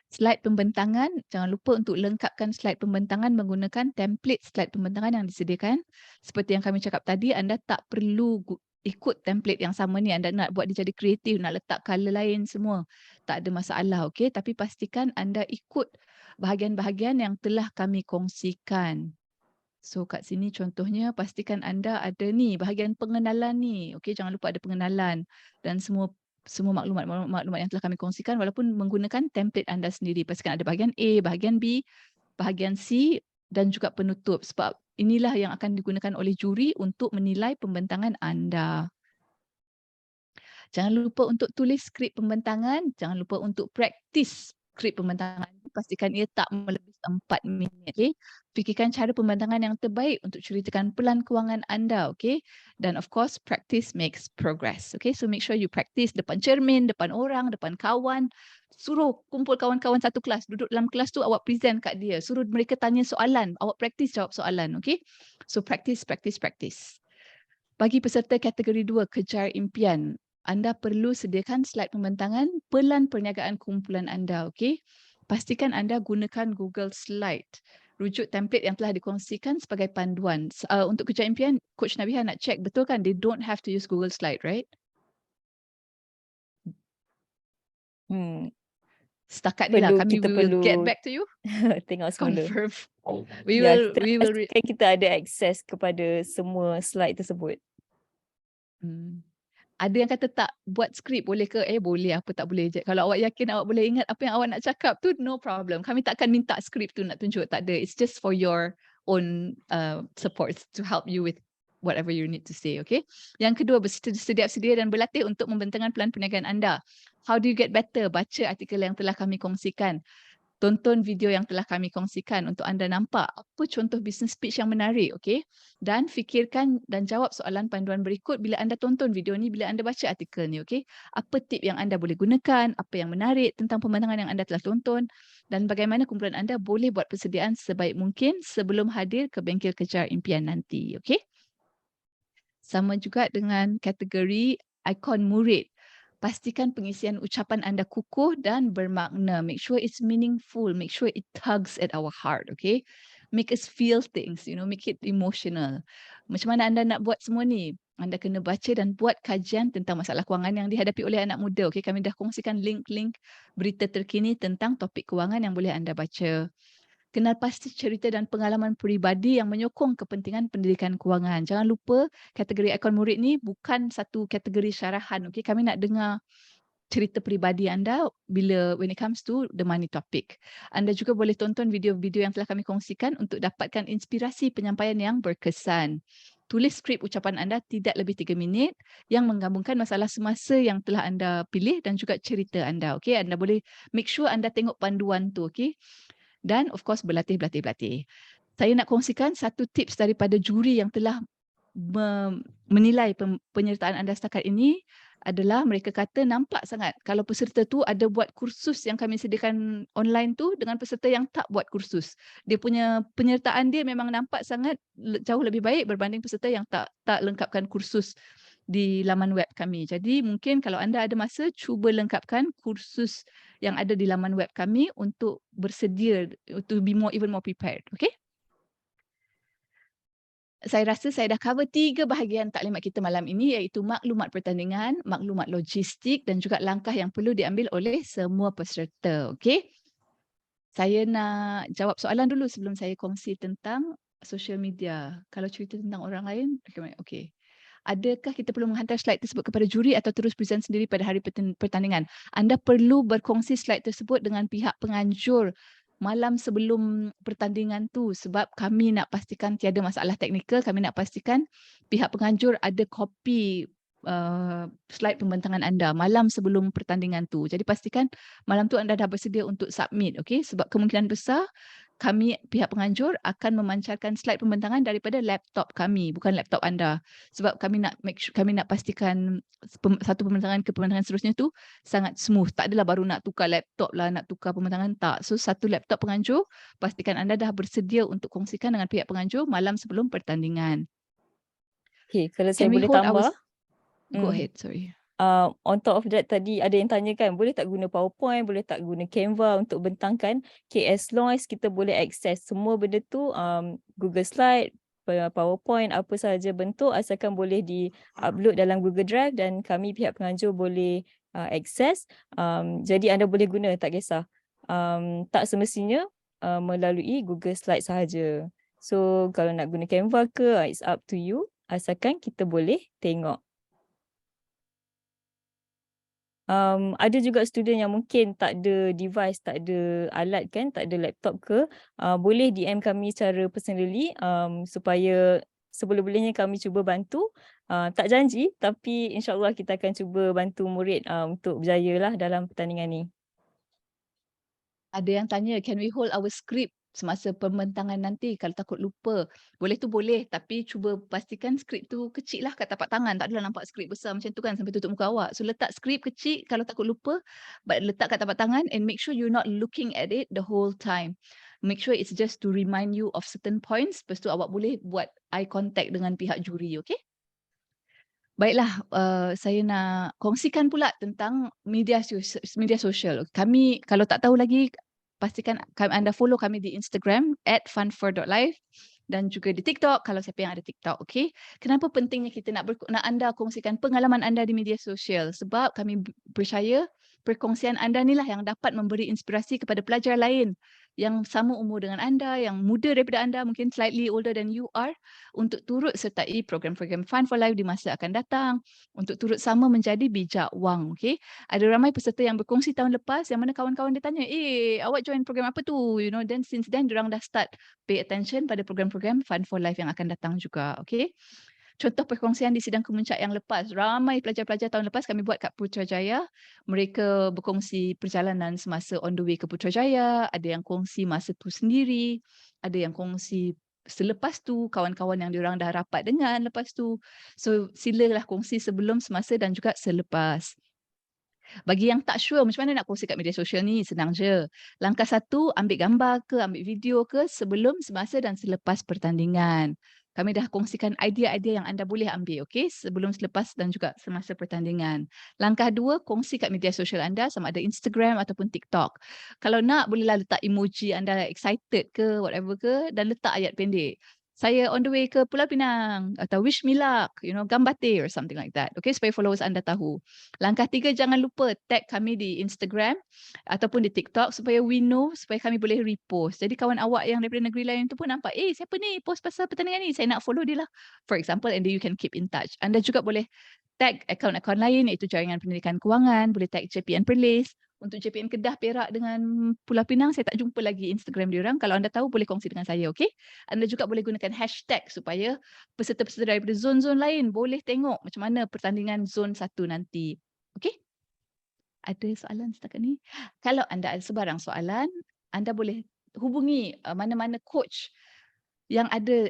A: Slide pembentangan, jangan lupa untuk lengkapkan slide pembentangan menggunakan template slide pembentangan yang disediakan. Seperti yang kami cakap tadi, anda tak perlu ikut template yang sama ni, anda nak buat dia jadi kreatif, nak letak color lain semua, tak ada masalah, okey? Tapi pastikan anda ikut bahagian-bahagian yang telah kami kongsikan. So kat sini contohnya pastikan anda ada ni bahagian pengenalan ni. Okey, jangan lupa ada pengenalan dan semua maklumat yang telah kami kongsikan walaupun menggunakan template anda sendiri. Pastikan ada bahagian A, bahagian B, bahagian C dan juga penutup sebab inilah yang akan digunakan oleh juri untuk menilai pembentangan anda. Jangan lupa untuk tulis skrip pembentangan, jangan lupa untuk praktis skrip pembentangan. Pastikan ia tak melebihi 4 minit. Okay? Fikirkan cara pembentangan yang terbaik untuk ceritakan pelan kewangan anda. Okay? Dan of course, practice makes progress. Okay? So make sure you practice depan cermin, depan orang, depan kawan. Suruh kumpul kawan-kawan satu kelas. Duduk dalam kelas tu awak present kat dia. Suruh mereka tanya soalan. Awak practice jawab soalan. Okay? So practice, practice, practice. Bagi peserta kategori 2, kejar impian. Anda perlu sediakan slide pembentangan pelan perniagaan kumpulan anda. Okay? Pastikan anda gunakan Google Slide. Rujuk template yang telah dikongsikan sebagai panduan. Untuk kejar impian, Coach Nabiha nak check betul kan? They don't have to use Google Slide, right? Setakat ni lah.
C: Perlu,
A: Kami
C: kita
A: we will get
C: perlu
A: back to you.
C: tengok semula.
A: Confirm.
C: Ya, kita
A: We will
C: pastikan kita ada akses kepada semua slide tersebut.
A: Ada yang kata tak buat skrip boleh ke? Boleh, apa tak boleh je. Kalau awak yakin awak boleh ingat apa yang awak nak cakap tu, no problem. Kami takkan minta skrip tu nak tunjuk, tak ada. It's just for your own support to help you with whatever you need to say, okay? Yang kedua, bersedia sedia dan berlatih untuk membentangkan pelan perniagaan anda. How do you get better? Baca artikel yang telah kami kongsikan. Tonton video yang telah kami kongsikan untuk anda nampak apa contoh business pitch yang menarik, okey? Dan fikirkan dan jawab soalan panduan berikut bila anda tonton video ni, bila anda baca artikel ni, okey? Apa tip yang anda boleh gunakan, apa yang menarik tentang pembentangan yang anda telah tonton dan bagaimana kumpulan anda boleh buat persediaan sebaik mungkin sebelum hadir ke bengkel kejar impian nanti, okey? Sama juga dengan kategori ikon murid. Pastikan pengisian ucapan anda kukuh dan bermakna. Make sure it's meaningful. Make sure it tugs at our heart, okay? Make us feel things, make it emotional. Macam mana anda nak buat semua ni? Anda kena baca dan buat kajian tentang masalah kewangan yang dihadapi oleh anak muda. Okay, kami dah kongsikan link-link berita terkini tentang topik kewangan yang boleh anda baca. Kenal pasti cerita dan pengalaman peribadi yang menyokong kepentingan pendidikan kewangan. Jangan lupa kategori ikon murid ni bukan satu kategori syarahan. Okay? Kami nak dengar cerita peribadi anda when it comes to the money topic. Anda juga boleh tonton video-video yang telah kami kongsikan untuk dapatkan inspirasi penyampaian yang berkesan. Tulis skrip ucapan anda tidak lebih 3 minit yang menggabungkan masalah semasa yang telah anda pilih dan juga cerita anda. Okay? Anda boleh make sure anda tengok panduan tu. Okay? Dan of course berlatih. Saya nak kongsikan satu tips daripada juri yang telah menilai penyertaan anda setakat ini adalah mereka kata nampak sangat kalau peserta tu ada buat kursus yang kami sediakan online tu dengan peserta yang tak buat kursus. Dia punya penyertaan dia memang nampak sangat jauh lebih baik berbanding peserta yang tak lengkapkan kursus di laman web kami. Jadi mungkin kalau anda ada masa, cuba lengkapkan kursus yang ada di laman web kami untuk bersedia to be even more prepared. Okay? Saya rasa saya dah cover 3 bahagian taklimat kita malam ini iaitu maklumat pertandingan, maklumat logistik dan juga langkah yang perlu diambil oleh semua peserta. Okay? Saya nak jawab soalan dulu sebelum saya kongsi tentang social media. Kalau cerita tentang orang lain, okay. Adakah kita perlu menghantar slide tersebut kepada juri atau terus present sendiri pada hari pertandingan? Anda perlu berkongsi slide tersebut dengan pihak penganjur malam sebelum pertandingan tu sebab kami nak pastikan tiada masalah teknikal, kami nak pastikan pihak penganjur ada kopi slide pembentangan anda malam sebelum pertandingan tu. Jadi pastikan malam tu anda dah bersedia untuk submit, okay? Sebab kemungkinan besar kami pihak penganjur akan memancarkan slide pembentangan daripada laptop kami, bukan laptop anda. Sebab kami nak pastikan satu pembentangan ke pembentangan seterusnya tu sangat smooth. Tak adalah baru nak tukar laptop lah, nak tukar pembentangan, tak. So satu laptop penganjur, pastikan anda dah bersedia untuk kongsikan dengan pihak penganjur malam sebelum pertandingan.
C: Okay, kalau saya boleh tambah.
A: Go ahead, sorry.
C: On top of that tadi ada yang tanya kan, boleh tak guna PowerPoint, boleh tak guna Canva untuk bentangkan? Okay, as long as kita boleh access semua benda tu, Google Slide, PowerPoint, apa sahaja bentuk asalkan boleh di-upload dalam Google Drive dan kami pihak penganjur boleh akses. Jadi anda boleh guna, tak kisah. Tak semestinya melalui Google Slide sahaja. So kalau nak guna Canva ke, it's up to you. Asalkan kita boleh tengok. Ada juga student yang mungkin tak ada device, tak ada alat kan, tak ada laptop ke, boleh DM kami secara personally supaya seboleh-bolehnya kami cuba bantu. Tak janji tapi insyaAllah kita akan cuba bantu murid untuk berjaya lah dalam pertandingan ni.
A: Ada yang tanya, can we hold our script semasa pembentangan nanti kalau takut lupa? Boleh tu boleh, tapi cuba pastikan skrip tu kecil lah kat tapak tangan. Tak adalah nampak skrip besar macam tu kan sampai tutup muka awak. So letak skrip kecil kalau takut lupa, but letak kat tapak tangan and make sure you're not looking at it the whole time. Make sure it's just to remind you of certain points. Lepas tu awak boleh buat eye contact dengan pihak juri, okay? Baiklah, saya nak kongsikan pula tentang media sosial. Kami kalau tak tahu lagi, pastikan anda follow kami di Instagram @funfor.live dan juga di TikTok kalau siapa yang ada TikTok, okey. Kenapa pentingnya kita nak anda kongsikan pengalaman anda di media sosial? Sebab kami percaya perkongsian anda inilah yang dapat memberi inspirasi kepada pelajar lain yang sama umur dengan anda, yang muda daripada anda, mungkin slightly older than you are, untuk turut sertai program-program Fun for Life di masa akan datang, untuk turut sama menjadi bijak wang, okey. Ada ramai peserta yang berkongsi tahun lepas yang mana kawan-kawan dia tanya, awak join program apa tu? You know, then since then diorang dah start pay attention pada program-program Fun for Life yang akan datang juga, okey. Contoh perkongsian di sidang kemuncak yang lepas, ramai pelajar-pelajar tahun lepas kami buat kat Putrajaya. Mereka berkongsi perjalanan semasa on the way ke Putrajaya, ada yang kongsi masa tu sendiri, ada yang kongsi selepas tu, kawan-kawan yang diorang dah rapat dengan lepas tu. So silalah kongsi sebelum, semasa dan juga selepas. Bagi yang tak sure macam mana nak kongsi kat media sosial ni, senang je. Langkah 1, ambil gambar ke, ambil video ke sebelum, semasa dan selepas pertandingan. Kami dah kongsikan idea-idea yang anda boleh ambil, okey, sebelum, selepas dan juga semasa pertandingan. Langkah 2, kongsi kat media sosial anda sama ada Instagram ataupun TikTok. Kalau nak, bolehlah letak emoji anda excited ke, whatever ke, dan letak ayat pendek. Saya on the way ke Pulau Pinang atau wish me luck, you know, gambate or something like that. Okay, supaya followers anda tahu. Langkah 3, jangan lupa tag kami di Instagram ataupun di TikTok supaya we know, supaya kami boleh repost. Jadi kawan awak yang daripada negeri lain tu pun nampak, siapa ni post pasal pertandingan ni? Saya nak follow dia lah. For example, and then you can keep in touch. Anda juga boleh tag akaun-akaun lain iaitu Jaringan Pendidikan Kewangan, boleh tag JPN Perlis. Untuk JPN Kedah, Perak dengan Pulau Pinang, saya tak jumpa lagi Instagram diorang. Kalau anda tahu, boleh kongsi dengan saya, okey? Anda juga boleh gunakan hashtag supaya peserta-peserta daripada zon-zon lain boleh tengok macam mana pertandingan zon 1 nanti. Okey? Ada soalan setakat ni? Kalau anda ada sebarang soalan, anda boleh hubungi mana-mana coach yang ada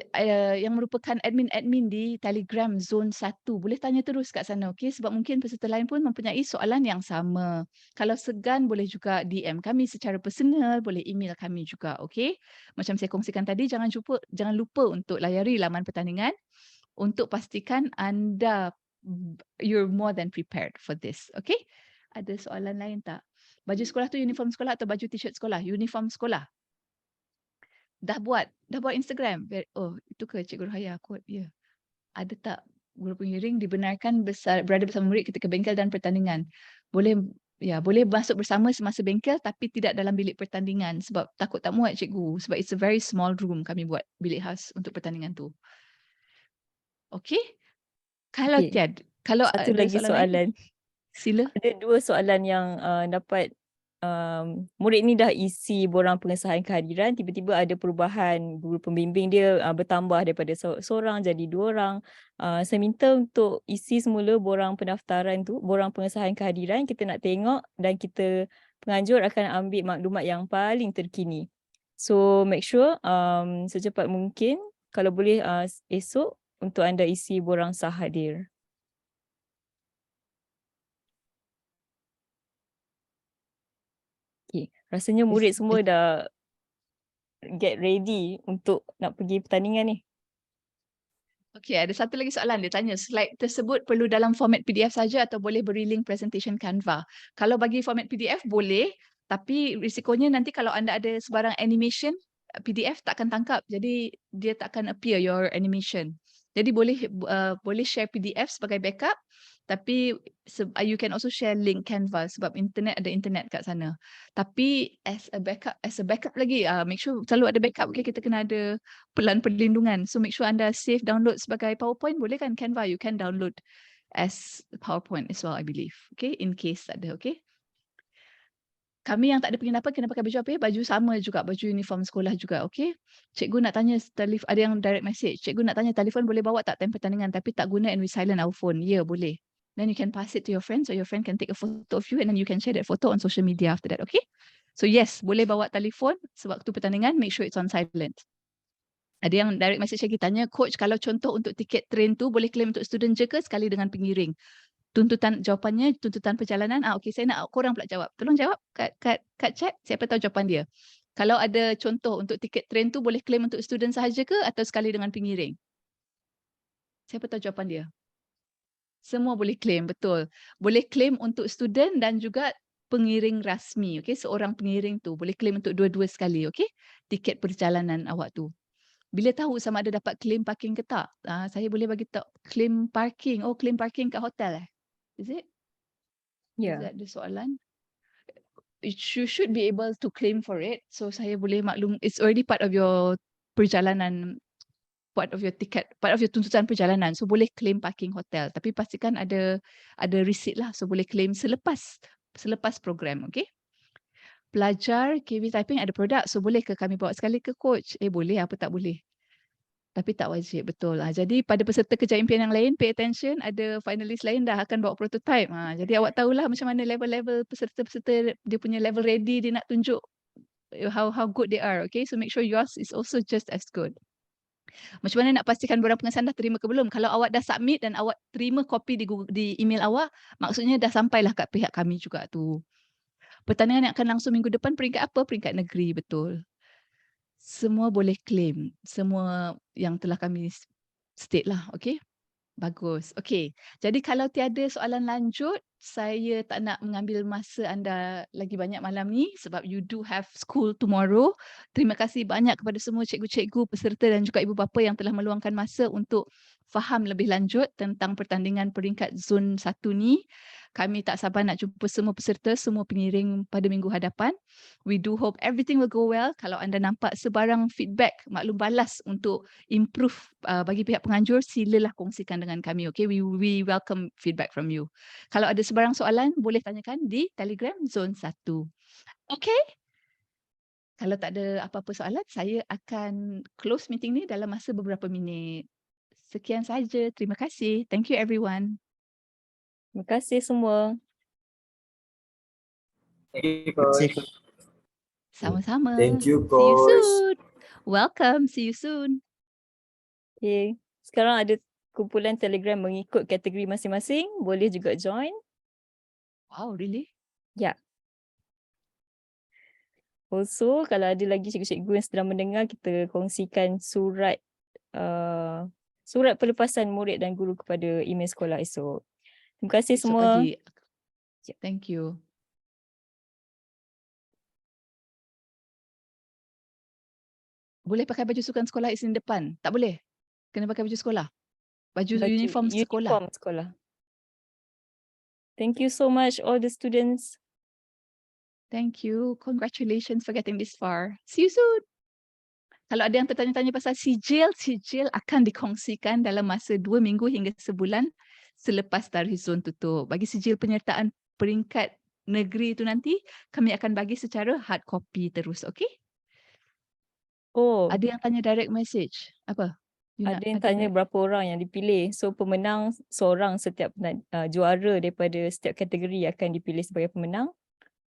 A: yang merupakan admin-admin di Telegram Zone 1. Boleh tanya terus kat sana, okey? Sebab mungkin peserta lain pun mempunyai soalan yang sama. Kalau segan, boleh juga DM kami secara personal, boleh email kami juga, okey? Macam saya kongsikan tadi, jangan lupa untuk layari laman pertandingan untuk pastikan anda you're more than prepared for this, okey? Ada soalan lain tak? Baju sekolah tu uniform sekolah atau baju t-shirt sekolah? Uniform sekolah. Dah buat Instagram. Oh, itu ke Cikgu Rohaya quote? Ya. Ada tak guru pengiring dibenarkan berada bersama murid ketika bengkel dan pertandingan? Boleh masuk bersama semasa bengkel tapi tidak dalam bilik pertandingan sebab takut tak muat cikgu, sebab it's a very small room kami buat bilik khas untuk pertandingan tu. Okey? Kalau
C: Satu lagi soalan.
A: Sila.
C: Ada 2 soalan yang dapat murid ni dah isi borang pengesahan kehadiran, tiba-tiba ada perubahan, guru pembimbing dia bertambah daripada seorang jadi 2 orang. Saya minta untuk isi semula borang pendaftaran tu, borang pengesahan kehadiran, kita nak tengok dan kita penganjur akan ambil maklumat yang paling terkini. So make sure secepat mungkin kalau boleh esok untuk anda isi borang sah hadir. Okay. Rasanya murid semua dah get ready untuk nak pergi pertandingan ni.
A: Okey, ada satu lagi soalan. Dia tanya, slide tersebut perlu dalam format PDF saja atau boleh beri link presentation Canva? Kalau bagi format PDF boleh, tapi risikonya nanti kalau anda ada sebarang animation PDF takkan tangkap. Jadi dia takkan appear your animation. Jadi boleh share PDF sebagai backup, tapi you can also share link Canva sebab ada internet kat sana. Tapi as a backup lagi, make sure selalu ada backup. Okay, kita kena ada pelan perlindungan. So make sure anda save download sebagai PowerPoint, boleh kan Canva, you can download as PowerPoint as well, I believe. Okay, in case tak ada. Okay. Kami yang tak ada penginapan kena pakai baju apa? Baju sama juga, baju uniform sekolah juga, okey? Cikgu nak tanya ada yang direct message. Cikgu nak tanya telefon boleh bawa tak time pertandingan tapi tak guna and we silent our phone. Ya, boleh. Then you can pass it to your friend so your friend can take a photo of you and then you can share that photo on social media after that, okay? So yes, boleh bawa telefon sewaktu pertandingan, make sure it's on silent. Ada yang direct message lagi tanya, coach kalau contoh untuk tiket train tu boleh claim untuk student je ke sekali dengan pengiring? Jawapannya tuntutan perjalanan. Okey, saya nak korang pula jawab. Tolong jawab kat chat, siapa tahu jawapan dia. Kalau ada contoh untuk tiket train tu boleh claim untuk student sahaja ke atau sekali dengan pengiring? Siapa tahu jawapan dia? Semua boleh claim, betul. Boleh claim untuk student dan juga pengiring rasmi, okey? Seorang pengiring tu boleh claim untuk dua-dua sekali, okey? Tiket perjalanan awak tu. Bila tahu sama ada dapat claim parking ke tak? Saya boleh bagi tahu claim parking. Oh, claim parking kat hotel Is it? Is
C: Ya.
A: that the soalan? You should be able to claim for it. So saya boleh maklum, it's already part of your perjalanan, part of your ticket, part of your tuntutan perjalanan. So boleh claim parking hotel. Tapi pastikan ada receipt lah. So boleh claim selepas program, okay? Pelajar KV Typing ada produk. So boleh ke kami bawa sekali ke coach? Boleh, apa tak boleh? Tapi tak wajib, betul. Jadi pada peserta kerja impian yang lain, pay attention, ada finalis lain dah akan bawa prototype. Jadi awak tahulah macam mana level-level peserta-peserta, dia punya level ready, dia nak tunjuk how good they are. Okay, so make sure yours is also just as good. Macam mana nak pastikan borang pengesahan dah terima ke belum? Kalau awak dah submit dan awak terima kopi di email awak, maksudnya dah sampailah kat pihak kami juga tu. Pertandingan yang akan langsung minggu depan peringkat apa? Peringkat negeri, betul. Semua boleh claim, semua yang telah kami state lah, okey? Bagus. Okey. Jadi kalau tiada soalan lanjut, saya tak nak mengambil masa anda lagi banyak malam ni sebab you do have school tomorrow. Terima kasih banyak kepada semua cikgu-cikgu, peserta dan juga ibu bapa yang telah meluangkan masa untuk faham lebih lanjut tentang pertandingan peringkat zon 1 ni. Kami tak sabar nak jumpa semua peserta, semua pengiring pada minggu hadapan. We do hope everything will go well. Kalau anda nampak sebarang feedback, maklum balas untuk improve bagi pihak penganjur, silalah kongsikan dengan kami. Okay, we welcome feedback from you. Kalau ada sebarang soalan, boleh tanyakan di Telegram Zon 1. Okay? Kalau tak ada apa-apa soalan, saya akan close meeting ni dalam masa beberapa minit. Sekian saja. Terima kasih. Thank you everyone.
C: Terima kasih semua.
F: Thank you, Coach.
A: Sama-sama.
F: Thank you,
A: See you
F: Coach.
A: soon. Welcome. See you soon.
C: Okay. Sekarang ada kumpulan Telegram mengikut kategori masing-masing. Boleh juga join.
A: Wow, really?
C: Ya. Also, kalau ada lagi cikgu-cikgu yang sedang mendengar, kita kongsikan surat pelepasan murid dan guru kepada email sekolah esok. Terima kasih
A: Esok
C: semua.
A: pagi. Thank you. Boleh pakai baju sukan sekolah Isnin depan? Tak boleh? Kena pakai baju sekolah? Baju uniform sekolah?
C: Uniform sekolah. Thank you so much all the students.
A: Thank you. Congratulations for getting this far. See you soon. Kalau ada yang tertanya-tanya pasal sijil akan dikongsikan dalam masa 2 minggu hingga sebulan selepas tarikh zon tutup. Bagi sijil penyertaan peringkat negeri itu nanti, kami akan bagi secara hard copy terus, okey?
C: Oh,
A: Ada yang tanya direct message. Apa?
C: ada yang tanya berapa orang yang dipilih. So pemenang seorang setiap juara daripada setiap kategori akan dipilih sebagai pemenang.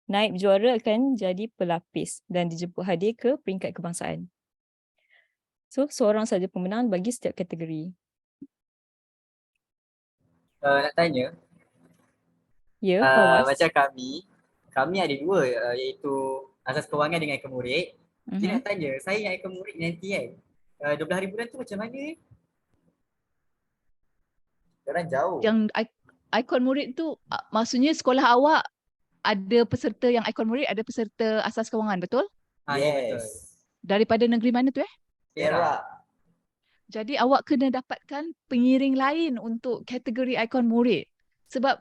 C: Naib juara akan jadi pelapis dan dijemput hadiah ke peringkat kebangsaan. So seorang saja pemenang bagi setiap kategori.
F: Nak tanya,
C: Ya, Fawaz.
F: macam kami ada dua iaitu asas kewangan dengan ekomurid. Jadi nak tanya, saya yang ekomurid nanti kan, 12 hari bulan tu macam mana ni? Orang jauh.
A: Yang ikon murid tu maksudnya sekolah awak ada peserta yang ikon murid, ada peserta asas kewangan, betul?
F: Ya, betul.
A: Daripada negeri mana tu
F: Perak.
A: Jadi awak kena dapatkan pengiring lain untuk kategori ikon murid. Sebab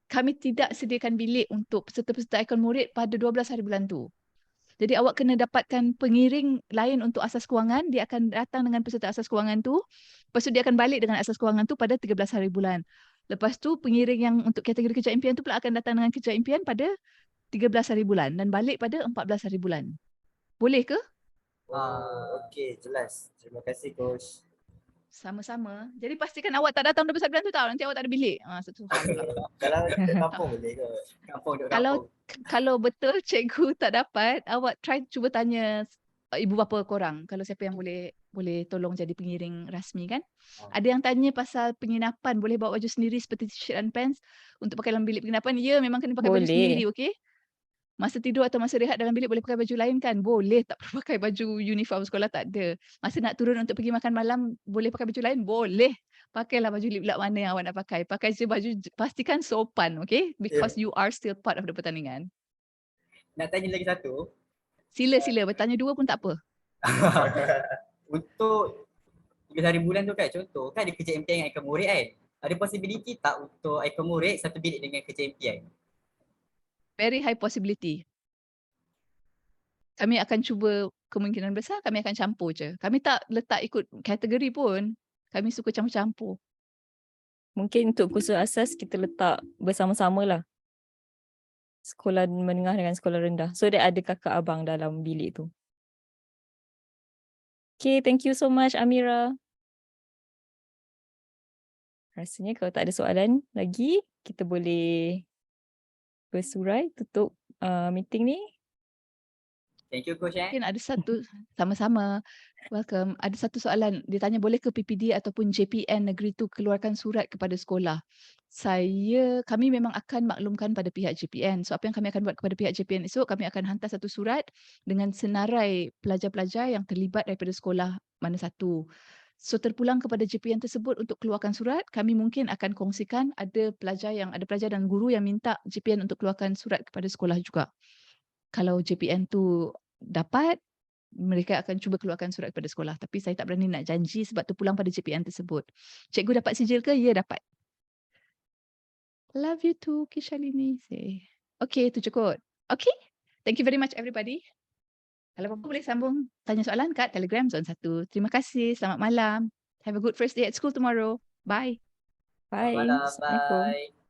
A: kami tidak sediakan bilik untuk peserta-peserta ikon murid pada 12 hari bulan tu. Jadi awak kena dapatkan pengiring lain untuk asas kewangan. Dia akan datang dengan peserta asas kewangan tu. Lepas tu dia akan balik dengan asas kewangan tu pada 13 hari bulan. Lepas tu pengiring yang untuk kategori kerja impian tu pula akan datang dengan kerja impian pada 13 hari bulan dan balik pada 14 hari bulan. Boleh ke?
F: Okey, jelas. Terima kasih coach.
A: Sama-sama. Jadi pastikan awak tak datang 12 hari bulan tu tau. Nanti awak tak ada bilik. Satu hal pula.
F: Kalau dekat kampung boleh ke? Kampung duduk
A: Kalau
F: kampung.
A: kalau betul cikgu tak dapat, awak cuba tanya ibu bapa korang kalau siapa yang boleh tolong jadi pengiring rasmi kan. Ada yang tanya pasal penginapan, boleh bawa baju sendiri seperti t-shirt dan pants untuk pakai dalam bilik penginapan. Ya, memang kena pakai baju sendiri, okey? Masa tidur atau masa rehat dalam bilik boleh pakai baju lain kan? Boleh, tak perlu pakai baju uniform sekolah, tak ada. Masa nak turun untuk pergi makan malam, boleh pakai baju lain? Boleh. Pakailah baju lip-lap mana yang awak nak pakai. Pakai je baju, pastikan sopan, okay? Because you are still part of the pertandingan.
F: Nak tanya lagi satu.
A: Sila, bertanya dua pun tak apa.
F: Untuk 3 hari bulan tu kan, contoh kan ada kerja impian dengan ikon murid kan. Ada possibility tak untuk ikon murid satu bilik dengan kerja impian?
A: Very high possibility. Kami akan cuba, kemungkinan besar kami akan campur je. Kami tak letak ikut kategori pun. Kami suka campur-campur.
C: Mungkin untuk kursus asas kita letak bersama-sama lah. Sekolah menengah dengan sekolah rendah. So that ada kakak abang dalam bilik tu. Okay, thank you so much Amira. Rasanya kalau tak ada soalan lagi, kita boleh bersurai tutup meeting ni.
F: Thank you coach.
A: Mungkin ada satu, sama-sama, welcome. Ada satu soalan, dia tanya boleh ke PPD ataupun JPN negeri tu keluarkan surat kepada sekolah? Kami memang akan maklumkan pada pihak JPN. So apa yang kami akan buat kepada pihak JPN esok, kami akan hantar satu surat dengan senarai pelajar-pelajar yang terlibat daripada sekolah mana satu. So terpulang kepada JPN tersebut untuk keluarkan surat, kami mungkin akan kongsikan ada pelajar dan guru yang minta JPN untuk keluarkan surat kepada sekolah juga. Kalau JPN tu dapat, mereka akan cuba keluarkan surat kepada sekolah. Tapi saya tak berani nak janji sebab terpulang pada JPN tersebut. Cikgu dapat sijil ke? Ya, dapat. Love you too, Kishalini. Okay, itu cukup. Okay, thank you very much everybody. Kalau apa-apa boleh sambung tanya soalan kat Telegram Zone 1. Terima kasih, selamat malam. Have a good first day at school tomorrow. Bye.
C: Bye.
F: Malam,
C: Assalamualaikum.
F: bye.